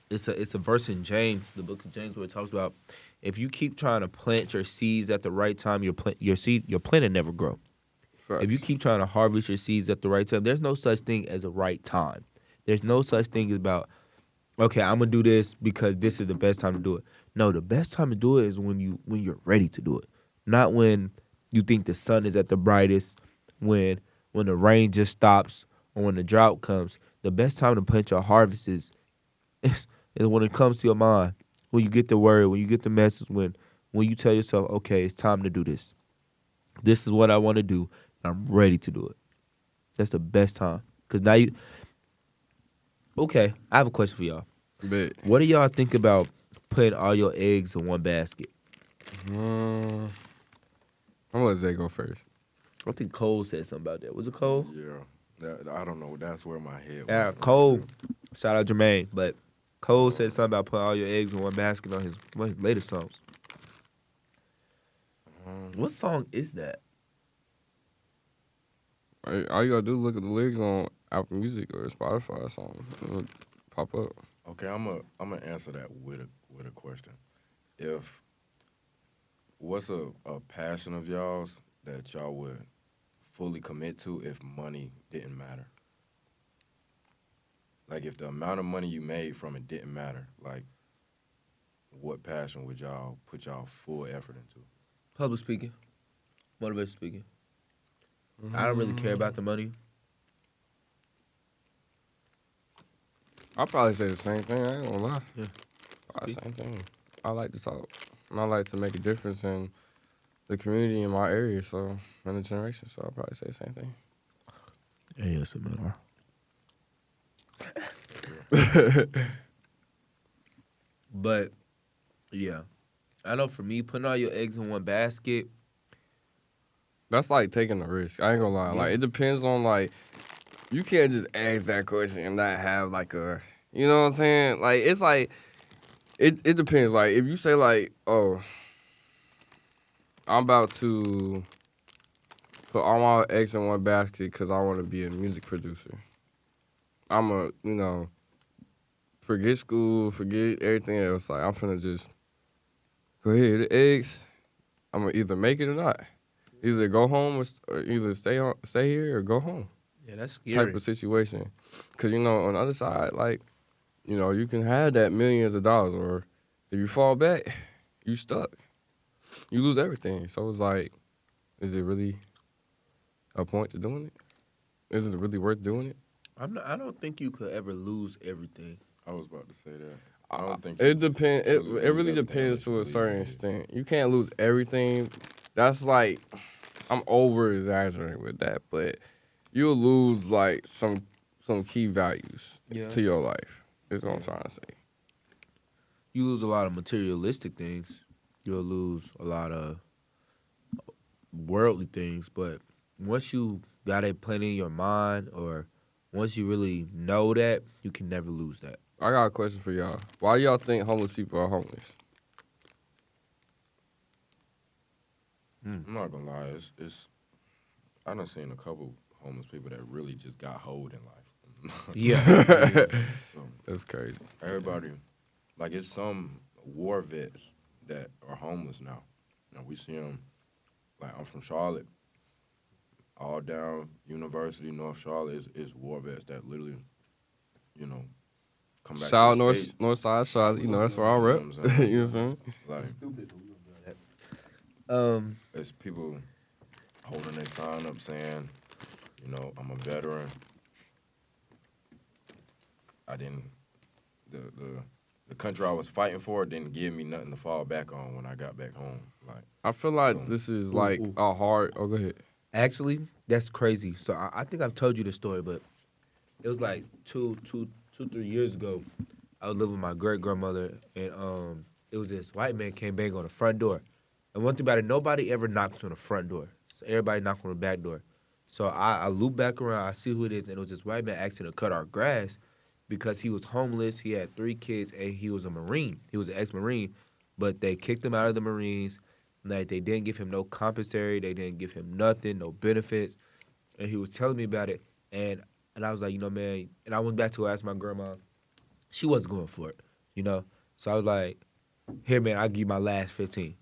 it's a verse in James, the book of James, where it talks about if you keep trying to plant your seeds at the right time, your plant will never grow. Facts. If you keep trying to harvest your seeds at the right time, there's no such thing as a right time. There's no such thing as about, okay, I'm gonna do this because this is the best time to do it. No, the best time to do it is when you're ready to do it, not when you think the sun is at the brightest, when the rain just stops, or when the drought comes. The best time to plant your harvest is when it comes to your mind, when you get the word, when you get the message, when you tell yourself, okay, it's time to do this. This is what I want to do. I'm ready to do it. That's the best time. Because now you... Okay, I have a question for y'all. Bet. What do y'all think about putting all your eggs in one basket? I'm gonna let Zay go first. I think Cole said something about that. Was it Cole? Yeah. I don't know. That's where my head was. Yeah, Cole. Shout out Jermaine. But Cole said something about putting all your eggs in one basket on his latest songs. What song is that? All you gotta do is look at the lyrics on Apple Music or Spotify or something. It'll pop up. Okay, I'm gonna answer that with a question. What's a passion of y'all's that y'all would fully commit to if money didn't matter? Like if the amount of money you made from it didn't matter, like what passion would y'all put y'all full effort into? Public speaking. Motivational speaking. I don't really care about the money. I'll probably say the same thing. I ain't gonna lie. Yeah. Probably the same thing. I like to talk. And I like to make a difference in the community in my area, so in the generation. So I'll probably say the same thing. ASMR. But yeah, I know for me, putting all your eggs in one basket. That's like taking a risk. I ain't gonna lie. Yeah. Like it depends on like you can't just ask that question and not have like a you know what I'm saying? Like it's like it depends. Like if you say like, oh, I'm about to put all my eggs in one basket because I want to be a music producer. I'm a forget school, forget everything else. Like I'm finna just go ahead, the eggs. I'm gonna either make it or not. Either go home or either stay here or go home. Yeah, that's scary. Type of situation. Because, on the other side, like, you can have that millions of dollars, or if you fall back, you stuck. You lose everything. So it's like, is it really a point to doing it? Is it really worth doing it? I don't think you could ever lose everything. I was about to say that. I don't think it depends. It lose really everything depends unless you to a leave certain it. extent. You can't lose everything. That's like, I'm over exaggerating with that, but you'll lose like some key values to your life. Is what I'm trying to say. You lose a lot of materialistic things. You'll lose a lot of worldly things. But once you got it plenty in your mind, or once you really know that, you can never lose that. I got a question for y'all. Why y'all think homeless people are homeless? I'm not gonna lie, it's I done seen a couple homeless people that really just got hold in life. Yeah. So That's crazy. everybody, like it's some war vets that are homeless now. We see them. Like I'm from Charlotte. all down University, North Charlotte is war vets that literally, come back Shout out to the state. North Side Charlotte. That's where I You know rep. what I'm saying? You know what I'm saying? Like, Stupid. But we gonna do that. it's people holding their sign up saying, I'm a veteran. I didn't, the country I was fighting for didn't give me nothing to fall back on when I got back home. Like, I feel like So- this is Ooh, like ooh. a hard. Oh, go ahead. Actually, that's crazy. So I think I've told you the story, but it was like 3 years ago. I was living with my great grandmother, and it was this white man came bang on the front door. And one thing about it, nobody ever knocks on the front door. So everybody knocked on the back door. So I loop back around, I see who it is, and it was this white man asking to cut our grass because he was homeless. He had 3 kids, and he was a Marine. He was an ex-Marine, but they kicked him out of the Marines. Like, they didn't give him no compensatory. They didn't give him nothing, no benefits. And he was telling me about it, and I was like, man, and I went back to ask my grandma. She wasn't going for it. So I was like, here, man, I'll give you my last 15.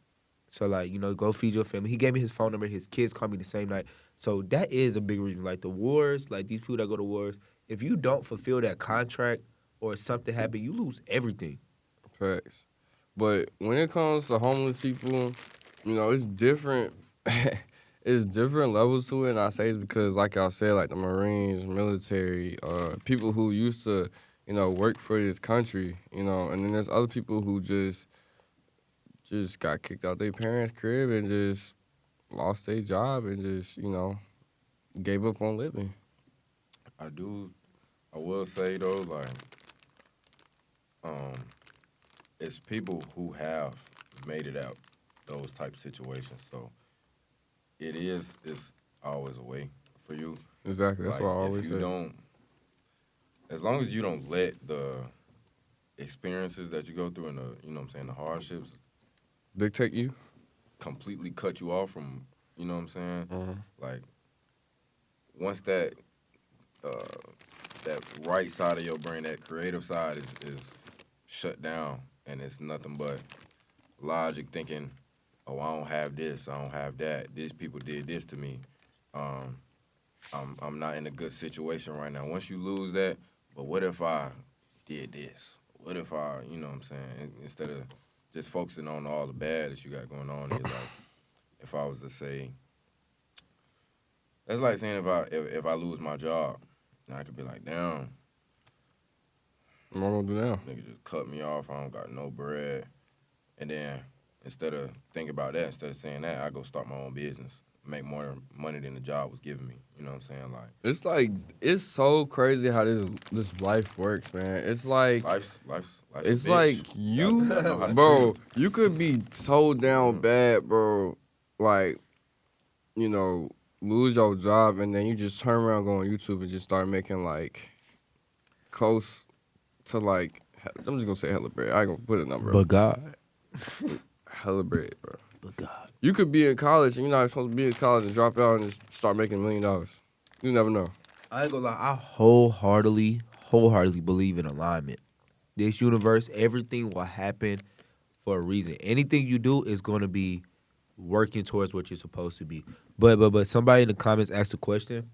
So, like, go feed your family. He gave me his phone number. His kids called me the same night. So that is a big reason. Like, the wars, like, these people that go to wars, if you don't fulfill that contract or something happen, you lose everything. Facts. But when it comes to homeless people, it's different. It's different levels to it. And I say it's because, like y'all said, like the Marines, military, people who used to, work for this country, and then there's other people who just got kicked out their parents' crib and just lost their job and just, gave up on living. I will say though, like, it's people who have made it out those type of situations. So it's always a way for you. Exactly. That's Like, what I always if you say. don't, as long as you don't let the experiences that you go through and the hardships Dictate you? completely cut you off from, you know what I'm saying? Mhm. Like, once that right side of your brain, that creative side is shut down, and it's nothing but logic thinking, oh, I don't have this, I don't have that, these people did this to me, I'm not in a good situation right now. Once you lose that, but what if I did this? What if I, you know what I'm saying? Instead of just focusing on all the bad that you got going on in your life. If I was to say, that's like saying if I lose my job, I could be like, damn, What am I gonna do now? nigga just cut me off, I don't got no bread. And then instead of thinking about that, instead of saying that, I go start my own business, make more money than the job was giving me. You know what I'm saying? Like, It's like it's so crazy how this life works, man. It's like life's a it's bitch. like You gotta know how to bro, treat it. you could be so down bad, bro. Like, lose your job and then you just turn around, go on YouTube and just start making like close to like I'm just gonna say hella bread. I ain't gonna put a number. But God. Hella bread, bro. But God. You could be in college and you're not supposed to be in college and drop out and just start making $1 million. You never know. I ain't gonna lie, I wholeheartedly believe in alignment. This universe, everything will happen for a reason. Anything you do is gonna be working towards what you're supposed to be. But somebody in the comments asked a question.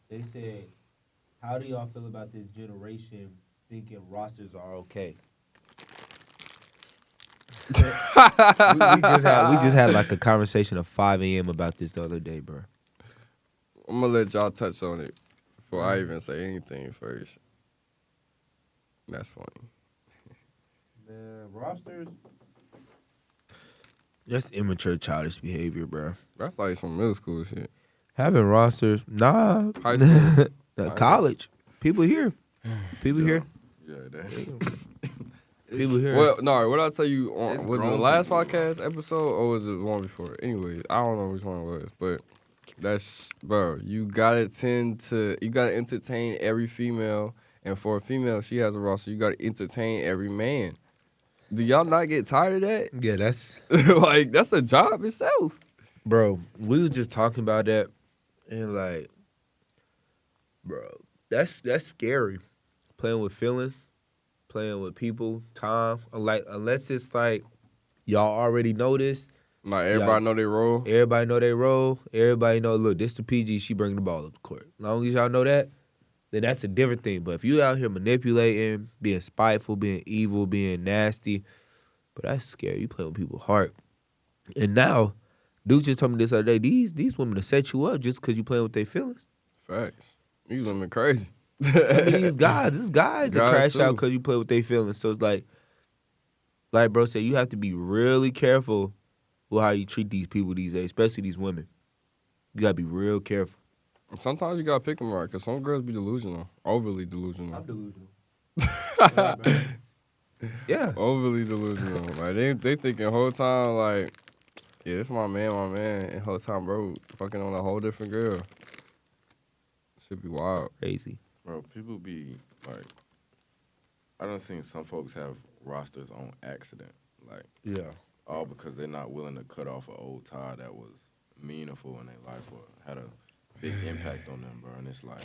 They said, how do y'all feel about this generation thinking rosters are okay? we just had like a conversation at 5 a.m. about this the other day, bro. I'm gonna let y'all touch on it before I even say anything first. That's funny. Man, rosters. That's immature, childish behavior, bro. That's like some middle school shit. Having rosters, nah. High school. College. People here. People here. Yeah, that. People here. Well, no, what I tell you, It's was it the grown last people. podcast episode or was it the one before? Anyways, I don't know which one it was, but that's, bro, you gotta entertain every female, and for a female, if she has a roster, you gotta entertain every man. Do y'all not get tired of that? Yeah, that's Like, that's a job itself. bro. We was just talking about that, and like, bro, that's scary. Playing with feelings, playing with people, time. Like, unless it's like y'all already know this, Like everybody know their role. Everybody know their role. Everybody know, look, this the PG, she bringing the ball up the court. As long as y'all know that, then that's a different thing. But if you out here manipulating, being spiteful, being evil, being nasty, but that's scary. You playing with people's heart. And now, dude just told me this other day, these women will set you up just because you playing with their feelings. Facts. These women crazy. I mean, these guys that crash too. out because you play with their feelings. So it's like bro said, you have to be really careful with how you treat these people these days, especially these women. You got to be real careful. Sometimes you got to pick them right, because some girls be delusional. Overly delusional. I'm delusional. Yeah. Overly delusional. Like, they thinking the whole time, like, yeah, this my man. And the whole time, bro, fucking on a whole different girl. Should be wild. Crazy. Bro, people be like, I done seen some folks have rosters on accident. Like, Yeah. all because they're not willing to cut off an old tie that was meaningful in their life or had a big impact on them, bro. And it's like,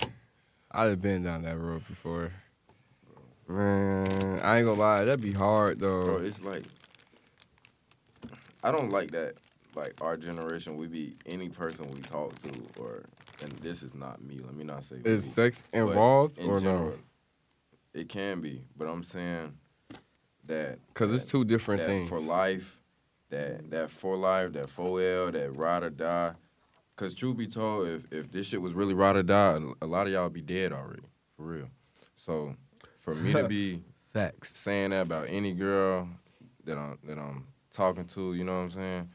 I've been down that road before. Man, I ain't gonna lie, that'd be hard, though. bro, it's like, I don't like that. Like, our generation, we be any person we talk to, and this is not me. Let me not say Is we, sex but involved in or general, no? It can be, but I'm saying that Because it's two different that things. for life, that for life, that 4L, that ride or die. Because truth be told, if this shit was really ride or die, a lot of y'all be dead already, for real. So for me to be Facts. saying that about any girl that I'm talking to, you know what I'm saying?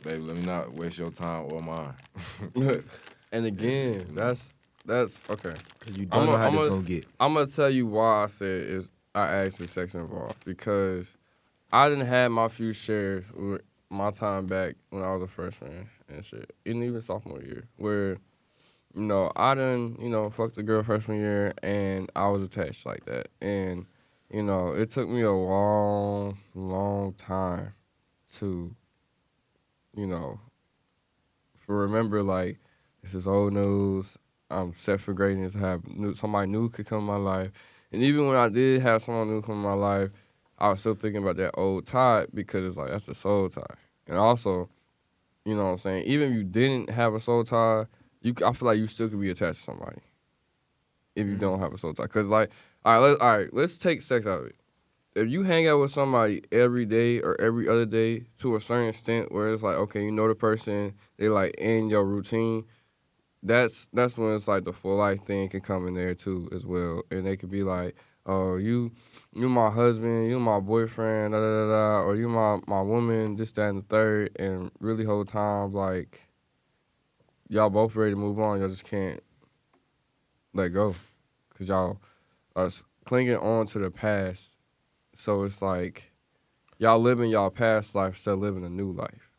Baby, let me not waste your time or mine. And again, that's okay. Because you don't know how this going to get. I'm gonna tell you why I said I asked is sex involved, because I didn't have my few shares with my time back when I was a freshman and shit, and even sophomore year, where I done fucked a girl freshman year and I was attached like that, and it took me a long time to remember, like, this is old news. I'm set for greatness. I have somebody new could come in my life. And even when I did have someone new come in my life, I was still thinking about that old tie, because it's like, that's a soul tie. And also, you know what I'm saying, even if you didn't have a soul tie, I feel like you still could be attached to somebody if you don't have a soul tie. Because, like, all right, let's take sex out of it. If you hang out with somebody every day or every other day to a certain extent where it's like, okay, you know the person, they like in your routine, that's when it's like the full life thing can come in there too as well. And they could be like, oh, you my husband, you my boyfriend, da da da da, or you my woman, this, that, and the third, and really whole time, like, y'all both ready to move on, y'all just can't let go. Because y'all are clinging on to the past. So it's like y'all living y'all past life instead of living a new life.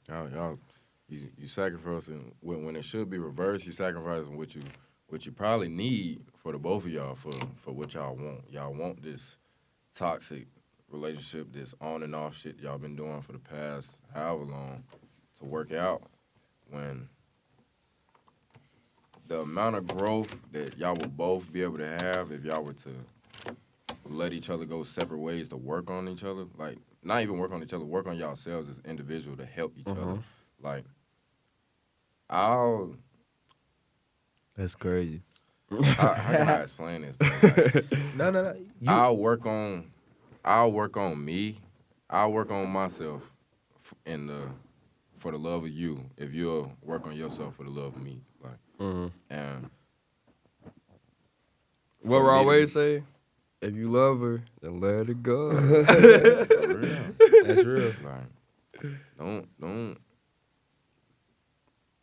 Y'all, you sacrificing when it should be reversed. You sacrificing what you probably need for the both of y'all for what y'all want. Y'all want this toxic relationship, this on and off shit y'all been doing for the past however long to work out, when the amount of growth that y'all will both be able to have if y'all were to let each other go separate ways to work on each other. Like, not even work on each other, work on yourselves as individual to help each other. Like, That's crazy. how can I explain this, bro? Like, No. I'll work on me. I'll work on myself for the love of you, if you'll work on yourself for the love of me. Like, and what I always say, if you love her, then let it go. for real. That's real. Like, don't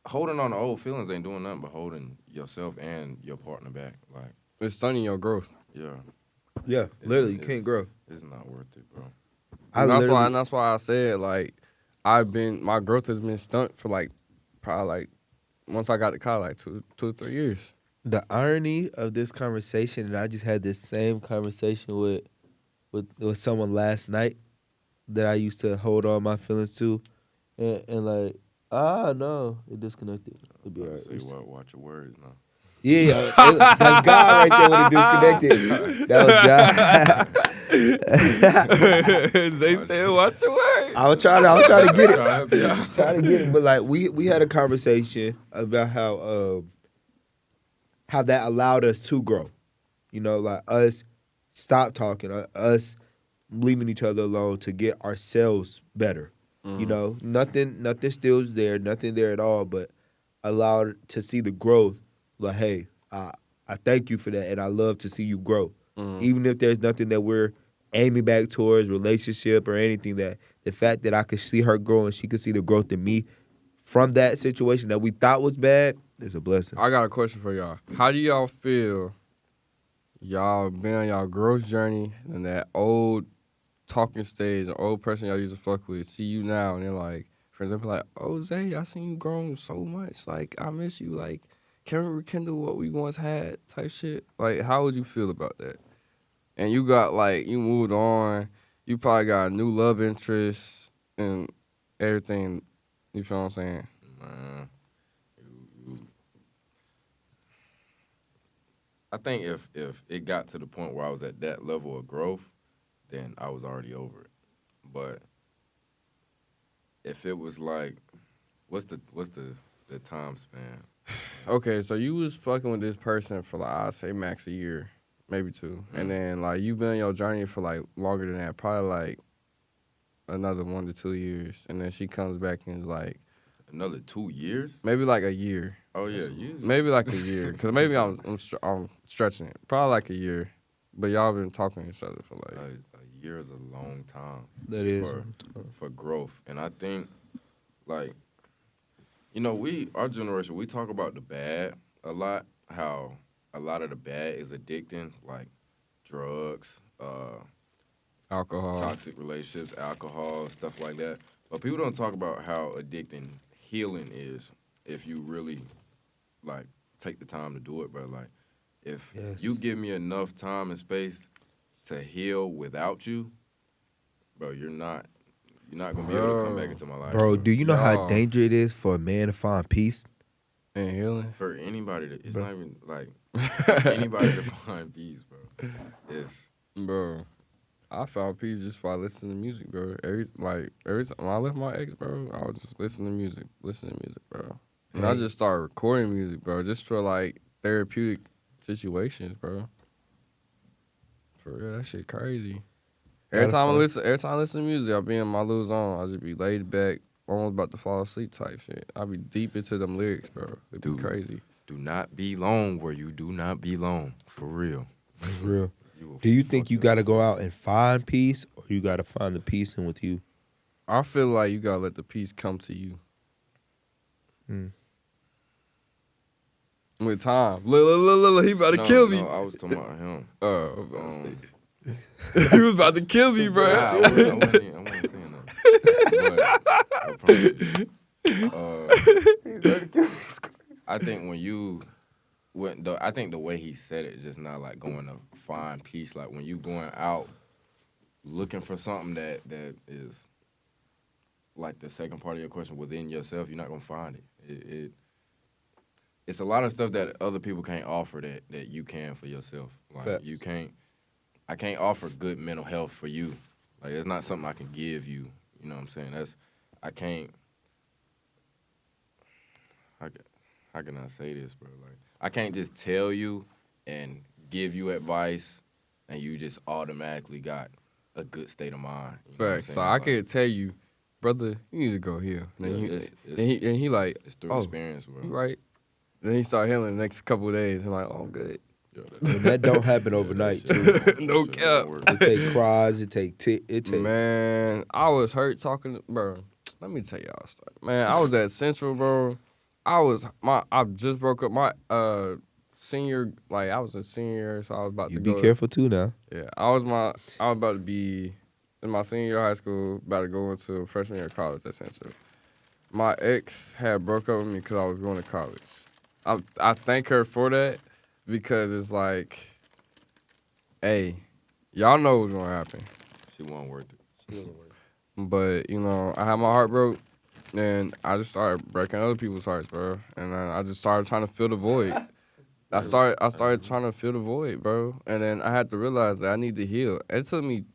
holding on to old feelings ain't doing nothing but holding yourself and your partner back. Like, It's stunning your growth. yeah, Yeah, literally, you can't grow. It's not worth it, bro. And that's why I said, like, my growth has been stunted for, like, probably, like, once I got to college, like 2 or 3 years. The irony of this conversation, and I just had this same conversation with someone last night that I used to hold on my feelings to, and like, no, it disconnected. It'll be all right. Say what? Watch your words now. Yeah, that's God right there when it disconnected. That was God. They said, "Watch your words." I was trying to get it. Trying to help you out. Trying to get it, but like we had a conversation about how that allowed us to grow. You know, like us stop talking, us leaving each other alone to get ourselves better. You know, nothing still's there, nothing there at all, but allowed to see the growth. Like, hey, I thank you for that, and I love to see you grow. Even if there's nothing that we're aiming back towards, relationship or anything, that the fact that I could see her grow and she could see the growth in me from that situation that we thought was bad is a blessing. I got a question for y'all. How do y'all feel y'all been on y'all growth journey and that old talking stage, an old person y'all used to fuck with, see you now and they're like, for example, like, oh, Zay, I seen you grown so much. Like, I miss you. Like, can we rekindle what we once had type shit? Like, how would you feel about that? And you got, like, you moved on. You probably got a new love interest and everything. You feel what I'm saying? Man, I think if it got to the point where I was at that level of growth, then I was already over it. But if it was like, what's the time span? Okay, so you was fucking with this person for, like, I'd say max a year, maybe two. And then, like, you've been on your journey for, like, longer than that, probably, like, another 1 to 2 years. And then she comes back and is like, Another 2 years? maybe, like, a year. Oh yeah, years. Maybe, like, a year. Because maybe I'm stretching it. Probably, like, a year. But y'all been talking to each other for, like... A year is a long time. That is for growth, and I think, like, you know, our generation, we talk about the bad a lot. How a lot of the bad is addicting, like drugs, alcohol. toxic relationships, alcohol, stuff like that. But people don't talk about how addicting healing is if you really, like, take the time to do it, bro. Like, if you give me enough time and space to heal without you, bro, you're not gonna be able to come back into my life. Bro, do you know how No. dangerous it is for a man to find peace? And healing. For anybody to, it's not even like anybody to find peace, bro. It's Bro, I found peace just by listening to music, bro. Every time when I left my ex, bro, I would just listen to music, bro. And I just started recording music, bro, just for, like, therapeutic situations, bro. For real, that shit crazy. Every time I listen to music, I be in my little zone. I just be laid back, almost about to fall asleep type shit. I be deep into them lyrics, bro. It be crazy. Do not belong where you do not belong. For real. For real. Do you think you got to go out and find peace, or you got to find the peace in with you? I feel like you gotta let the peace come to you. With time. Look, he about to kill me. No, I was talking about him. Oh, I'm about to say. He was about to kill me, bro. I wasn't saying that. But, I think I think the way he said it, just not like going to find peace. Like when you going out looking for something that is like the second part of your question within yourself, you're not gonna find it. It's a lot of stuff that other people can't offer that you can for yourself. Like Facts. I can't offer good mental health for you. Like it's not something I can give you. You know what I'm saying? I can't. How can I say this, bro? Like I can't just tell you and give you advice, and you just automatically got a good state of mind. You know what I'm Facts. So saying? I Like, can't tell you, brother, you need to go here. And then he like, it's through oh, experience, bro. you right. Then he start healing the next couple of days. I'm like, oh, good. And that don't happen overnight, too. No cap. It take cries. It take. Man, I was hurt talking to, bro. Let me tell y'all a story. Man, I was at Central, bro. I just broke up my senior, like I was a senior, so I was about You to be go. careful too now. Yeah, I was about to be in my senior year of high school, about to go into freshman year of college at Central. My ex had broke up with me because I was going to college. I thank her for that because it's like, hey, y'all know what's gonna happen. She wasn't worth it. But you know, I had my heart broke, and I just started breaking other people's hearts, bro. And then I just started trying to fill the void. I started trying to fill the void, bro. And then I had to realize that I need to heal. It took me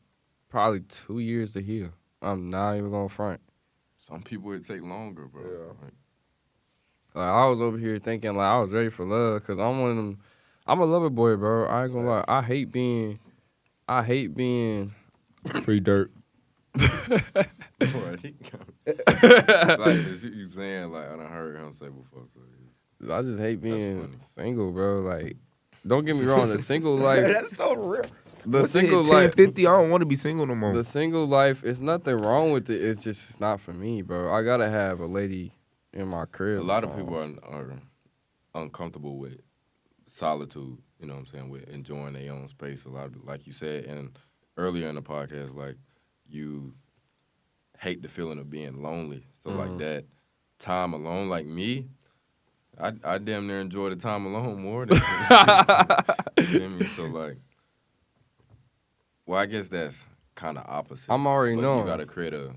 probably 2 years to heal. I'm not even gonna front. Some people it take longer, bro. Yeah. Like, I was over here thinking like I was ready for love because I'm one of them. I'm a lover boy, bro. I ain't gonna lie. I hate being. Free dirt. like the shit you saying, like I done heard him say before. So I just hate being funny. single, bro. Like, don't get me wrong. The single life. That's so real. The What's single it, life. 50? I don't want to be single no more. The single life. It's nothing wrong with it. It's not for me, bro. I gotta have a lady in my crib. a lot of people are uncomfortable with solitude. You know what I'm saying? With enjoying their own space. A lot of, like you said, and earlier in the podcast, like you hate the feeling of being lonely. So like that time alone, like me, I damn near enjoy the time alone more than you feel me? So like, well, I guess that's kind of opposite. I'm already but knowing. You gotta create a,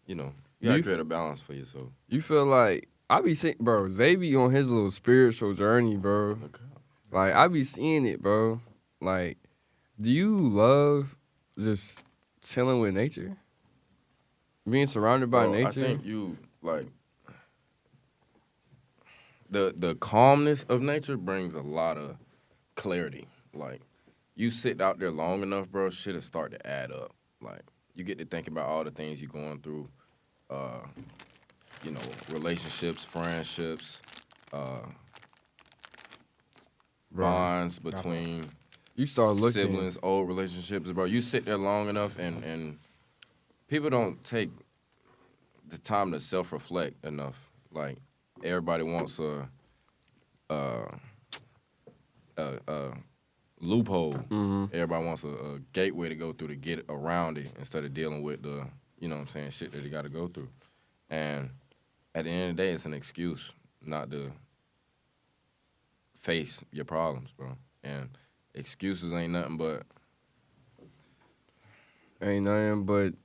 create a balance for yourself. You feel like I be seeing, bro. Xavier on his little spiritual journey, bro. Okay. Like I be seeing it, bro. Like, do you love just chilling with nature, being surrounded by Bro, nature? I think you like the calmness of nature brings a lot of clarity. Like you sit out there long enough, bro, shit'll start to add up. Like you get to thinking about all the things you're going through, relationships, friendships, bonds between you start looking. siblings, old relationships, bro. You sit there long enough, and people don't take the time to self-reflect enough. Like everybody wants a loophole. Mm-hmm. Everybody wants a gateway to go through to get around it instead of dealing with the, shit that they got to go through. And at the end of the day, it's an excuse not to face your problems, bro. And excuses ain't nothing but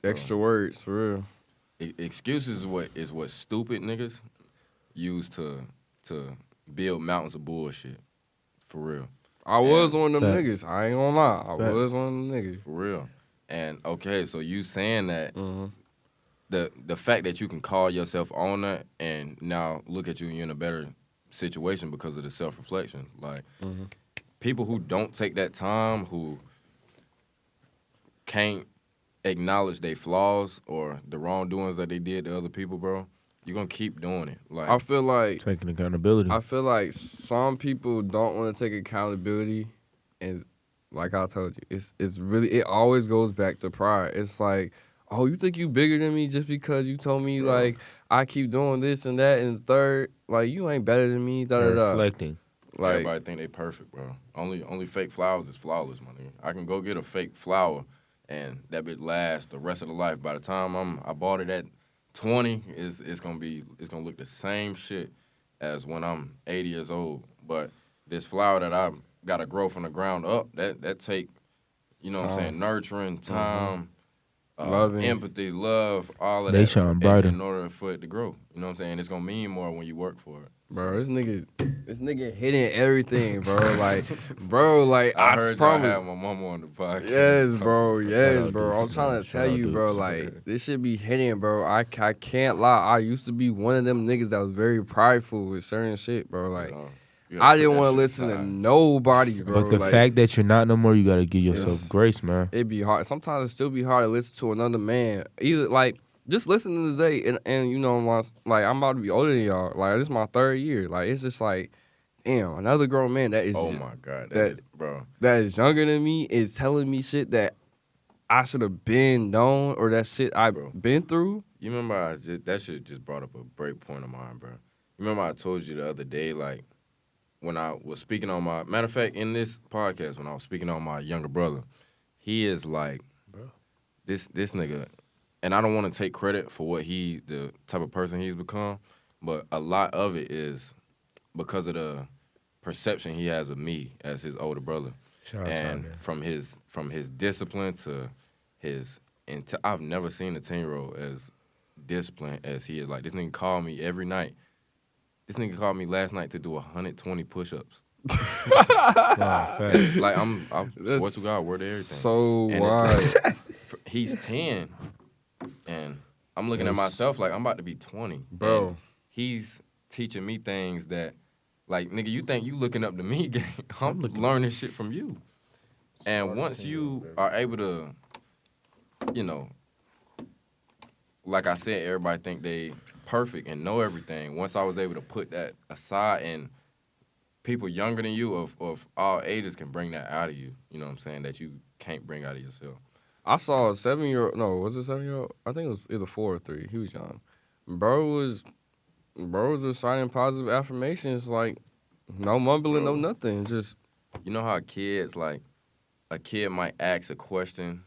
extra words for real. excuses is what stupid niggas use to build mountains of bullshit. For real. I was one of them Fact. niggas. I ain't gonna lie. I Fact. was one of them niggas. For real. And okay, so you saying that Mm-hmm. the fact that you can call yourself on that and now look at you and you're in a better situation because of the self-reflection. Like people who don't take that time, who can't acknowledge their flaws or the wrongdoings that they did to other people, bro, you're gonna keep doing it. Like I feel like Taking accountability. some people don't want to take accountability, and like I told you, it's really, it always goes back to pride. It's like, oh, you think you bigger than me just because you told me like I keep doing this and that and the third, like you ain't better than me. Da da da. Reflecting. Like everybody think they perfect, bro. Only fake flowers is flawless, my nigga. I can go get a fake flower and that bitch lasts the rest of the life. By the time I bought it at 20, it's gonna look the same shit as when I'm 80 years old. But this flower that I gotta grow from the ground up, that take, what I'm saying, nurturing, time, Loving. empathy, love, all of They that. shine brighter. in order for it to grow. You know what I'm saying? It's gonna mean more when you work for it. bro, this nigga hitting everything, bro. Like, I I heard y'all promise. have my mama on the podcast. Yes, bro. Yes, out, bro. I'm Deuce, trying man. to Shout tell out, you, bro. Deuce. Like, this shit be hitting, bro. I can't lie. I used to be one of them niggas that was very prideful with certain shit, bro. Like, You gotta I put didn't that want to shit listen to aside. nobody, bro. But the Like, fact that you're not no more, you gotta give yourself Yes. grace, man. it be hard. Sometimes it still be hard to listen to another man. Either like just listening to Zay and like I'm about to be older than y'all. Like this is my 3rd year. Like it's just like, damn, another grown man that is Oh my god, that- is, bro. that is younger than me is telling me shit that I should have been known or that shit I've Bro. been through. You remember that shit just brought up a break point of mine, bro. You remember I told you the other day, like when I was speaking on my matter of fact in this podcast when I was speaking on my younger brother, he is like, Bro. this nigga, and I don't want to take credit for the type of person he's become, but a lot of it is because of the perception he has of me as his older brother. Shout out And to from his discipline to his I've never seen a 10-year-old as disciplined as he is. Like this nigga called me every night. This nigga called me last night to do 120 push-ups. Nah, facts. Like I swear That's to God, word of everything. so And wild. it's like, he's 10, and I'm looking at Yes. myself like I'm about to be 20, Bro. And he's teaching me things that, like, nigga, you think you looking up to me? Gang. I'm learning shit from you. And once you are able to, you know, like I said, everybody think they perfect and know everything. Once I was able to put that aside, and people younger than you of all ages can bring that out of you. You know what I'm saying? That you can't bring out of yourself. I saw a 7-year-old. No, was it 7-year-old? I think it was either 4 or 3. He was young. Bro was reciting positive affirmations, like no mumbling, no nothing. Just You know how kids, like, a kid might ask a question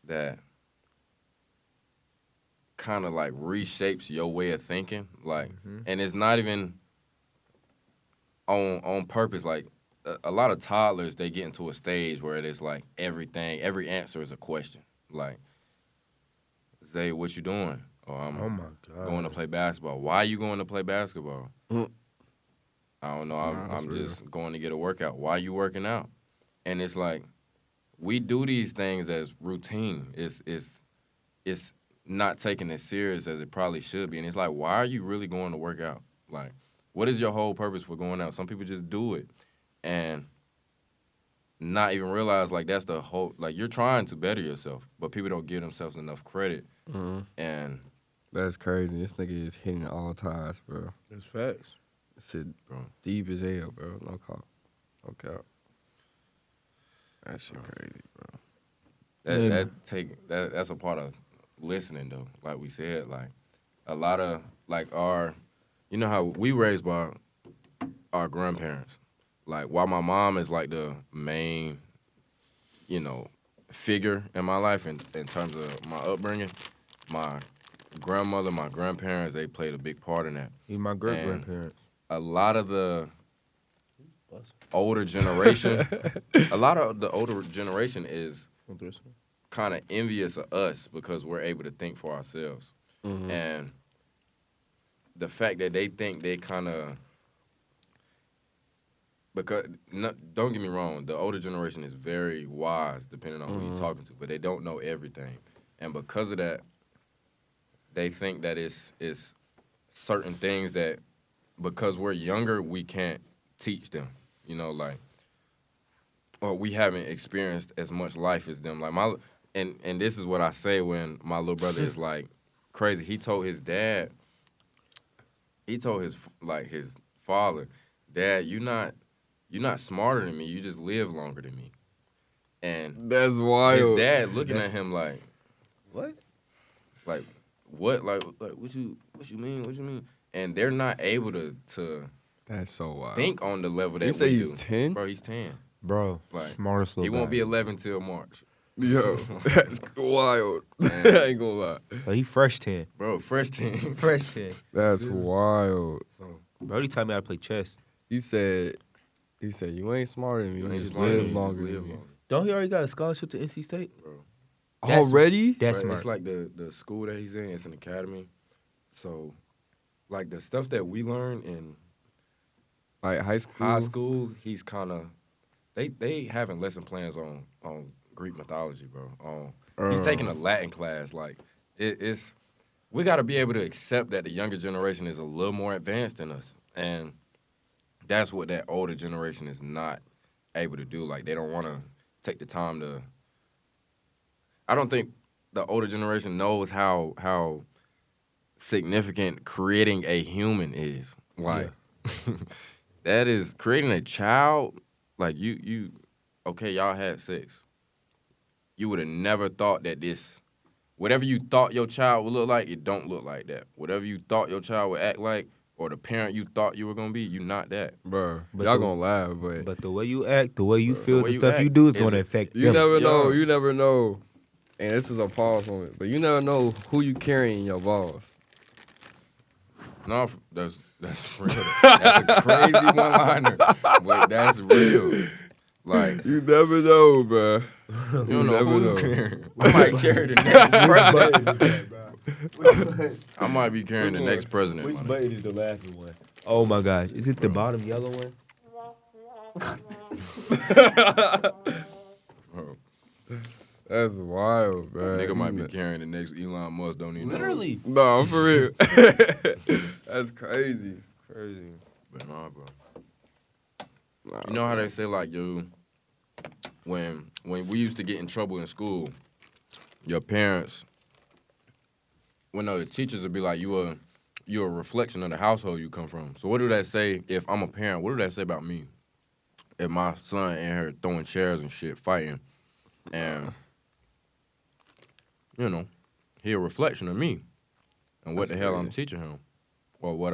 that kind of like reshapes your way of thinking, like, and it's not even on purpose. Like, a lot of toddlers, they get into a stage where it is like every answer is a question. Like, Zay, what you doing? Or I'm Oh my God. going to play basketball. Why are you going to play basketball? Mm. I don't know. Nah, I'm that's just going to get a workout. Why are you working out? And it's like, we do these things as routine. It's not taking it serious as it probably should be. And it's like, why are you really going to work out? Like, what is your whole purpose for going out? Some people just do it and not even realize, like, that's the whole, like, you're trying to better yourself, but people don't give themselves enough credit. And that's crazy. This nigga is hitting all ties, bro. That's facts. Shit, bro, deep as hell, bro. No call. Okay. That shit crazy, bro. that's a part of listening, though. Like we said, like, a lot of, like, you know how we raised by our grandparents. Like, while my mom is like the main, you know, figure in my life in terms of my upbringing, my grandmother, my grandparents, they played a big part in that. Even my great grandparents. A lot of the older generation, is kind of envious of us because we're able to think for ourselves. And the fact that they think they kind of, because, don't get me wrong, the older generation is very wise depending on who you're talking to, but they don't know everything. And because of that, they think that it's certain things that, because we're younger, we can't teach them. You know, like, or we haven't experienced as much life as them. Like, and this is what I say when my little brother is like crazy. He told his father, Dad, you're not smarter than me. You just live longer than me. And that's wild. his dad looking at him like, What? Like, what? Like what you mean? What you mean? And they're not able to That's so wild. think on the level that You say we he's do. 10? Bro, he's 10. Bro, Like, smartest little He won't guy. be 11 till March. Yo, that's wild. I ain't gonna lie. So he fresh 10. Bro, fresh 10. Fresh 10. That's wild. So, Bro, he taught me how to play chess. He said, you ain't smarter than me. You ain't just smarter than live me, you just longer live than me. longer. Don't he already got a scholarship to NC State? Bro. That's- Already? That's Bro, smart. it's like the school that he's in, it's an academy. So, like, the stuff that we learn in Like high school? high school, he's kind of, they having lesson plans on Greek mythology, bro. He's taking a Latin class. Like, it's, we got to be able to accept that the younger generation is a little more advanced than us. And that's what that older generation is not able to do. Like, they don't want to take the time to, I don't think the older generation knows how significant creating a human is. Like, that is, creating a child, like, you okay, y'all had sex. You would have never thought that this, whatever you thought your child would look like, it don't look like that. Whatever you thought your child would act like, or the parent you thought you were going to be, you not that. Bro, But y'all the- gonna laugh, but But the way you act, the way you feel, way the you stuff you act do is is going to a- affect you them. never know. Yeah. You never know. And this is a pause moment, but you never know who you carrying in your balls. No, that's real. That's a crazy one-liner, but that's real. Like, You never know, bro. you don't know never who know. you carrying. I might carry the next president. I might be carrying the next president. Which man. button is the laughing one? Oh my gosh. Is it the bottom yellow one? Bro, That's wild, man. nigga might be carrying the next Elon Musk, don't even know it. Literally. No, I'm for real. That's crazy. Crazy. But nah, bro. Nah, You know how they say, like, yo, when we used to get in trouble in school, your parents, the teachers would be like, you're a reflection of the household you come from. So what do that say if I'm a parent? What do that say about me? If my son in here throwing chairs and shit, fighting, and, you know, he a reflection of me and what That's the hell I'm crazy. teaching him or what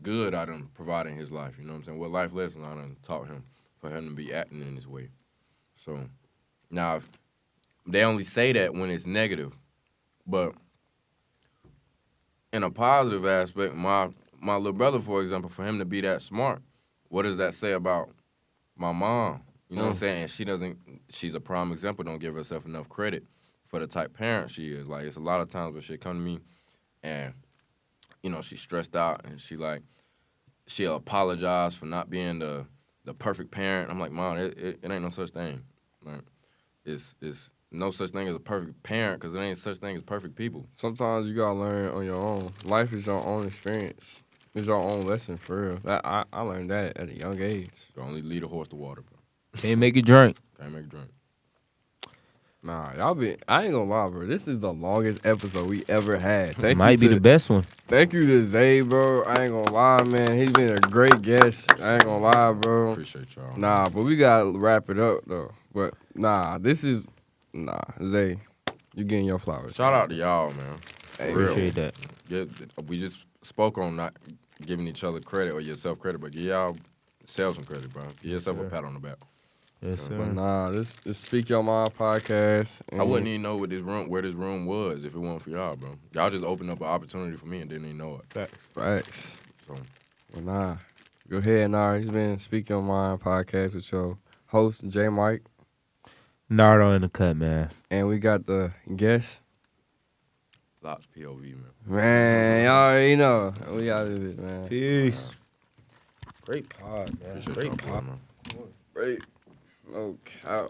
good I done provided in his life, you know what I'm saying? What life lessons I done taught him for him to be acting in this way. So, now, they only say that when it's negative, but in a positive aspect, my little brother, for example, for him to be that smart, what does that say about my mom? You know what I'm saying? And she's a prime example, don't give herself enough credit for the type parent she is. Like, it's a lot of times when she come to me and, you know, she's stressed out and she'll apologize for not being the perfect parent. I'm like, Mom, it ain't no such thing. Like, it's no such thing as a perfect parent because there ain't such thing as perfect people. Sometimes you gotta learn on your own. Life is your own experience. It's your own lesson, for real. I learned that at a young age. You can only lead a horse to water, bro. Can't make it drink. Can't make a drink. Nah, I ain't gonna lie, bro. This is the longest episode we ever had. Might be the best one. Thank you to Zay, bro. I ain't gonna lie, man. He's been a great guest. I ain't gonna lie, bro. Appreciate y'all. Nah, but we gotta wrap it up, though. But, Zay, you getting your flowers. Shout out to y'all, man. Hey, real. Appreciate that. We just spoke on not giving each other credit or yourself credit, but give y'all self some credit, bro. Give yourself a pat on the back. Yes, sir. But this Speak Your Mind podcast. I wouldn't even know where this room was if it wasn't for y'all, bro. Y'all just opened up an opportunity for me and didn't even know it. Facts. So, Well, go ahead, He's been Speak Your Mind podcast with your host, J. Mike. Nardo in the cut, man. And we got the guest. lots POV, man. Man, y'all already know. We got this, man. Peace. Great pod, man. Appreciate Great y'all, pod. man. Great. No cap.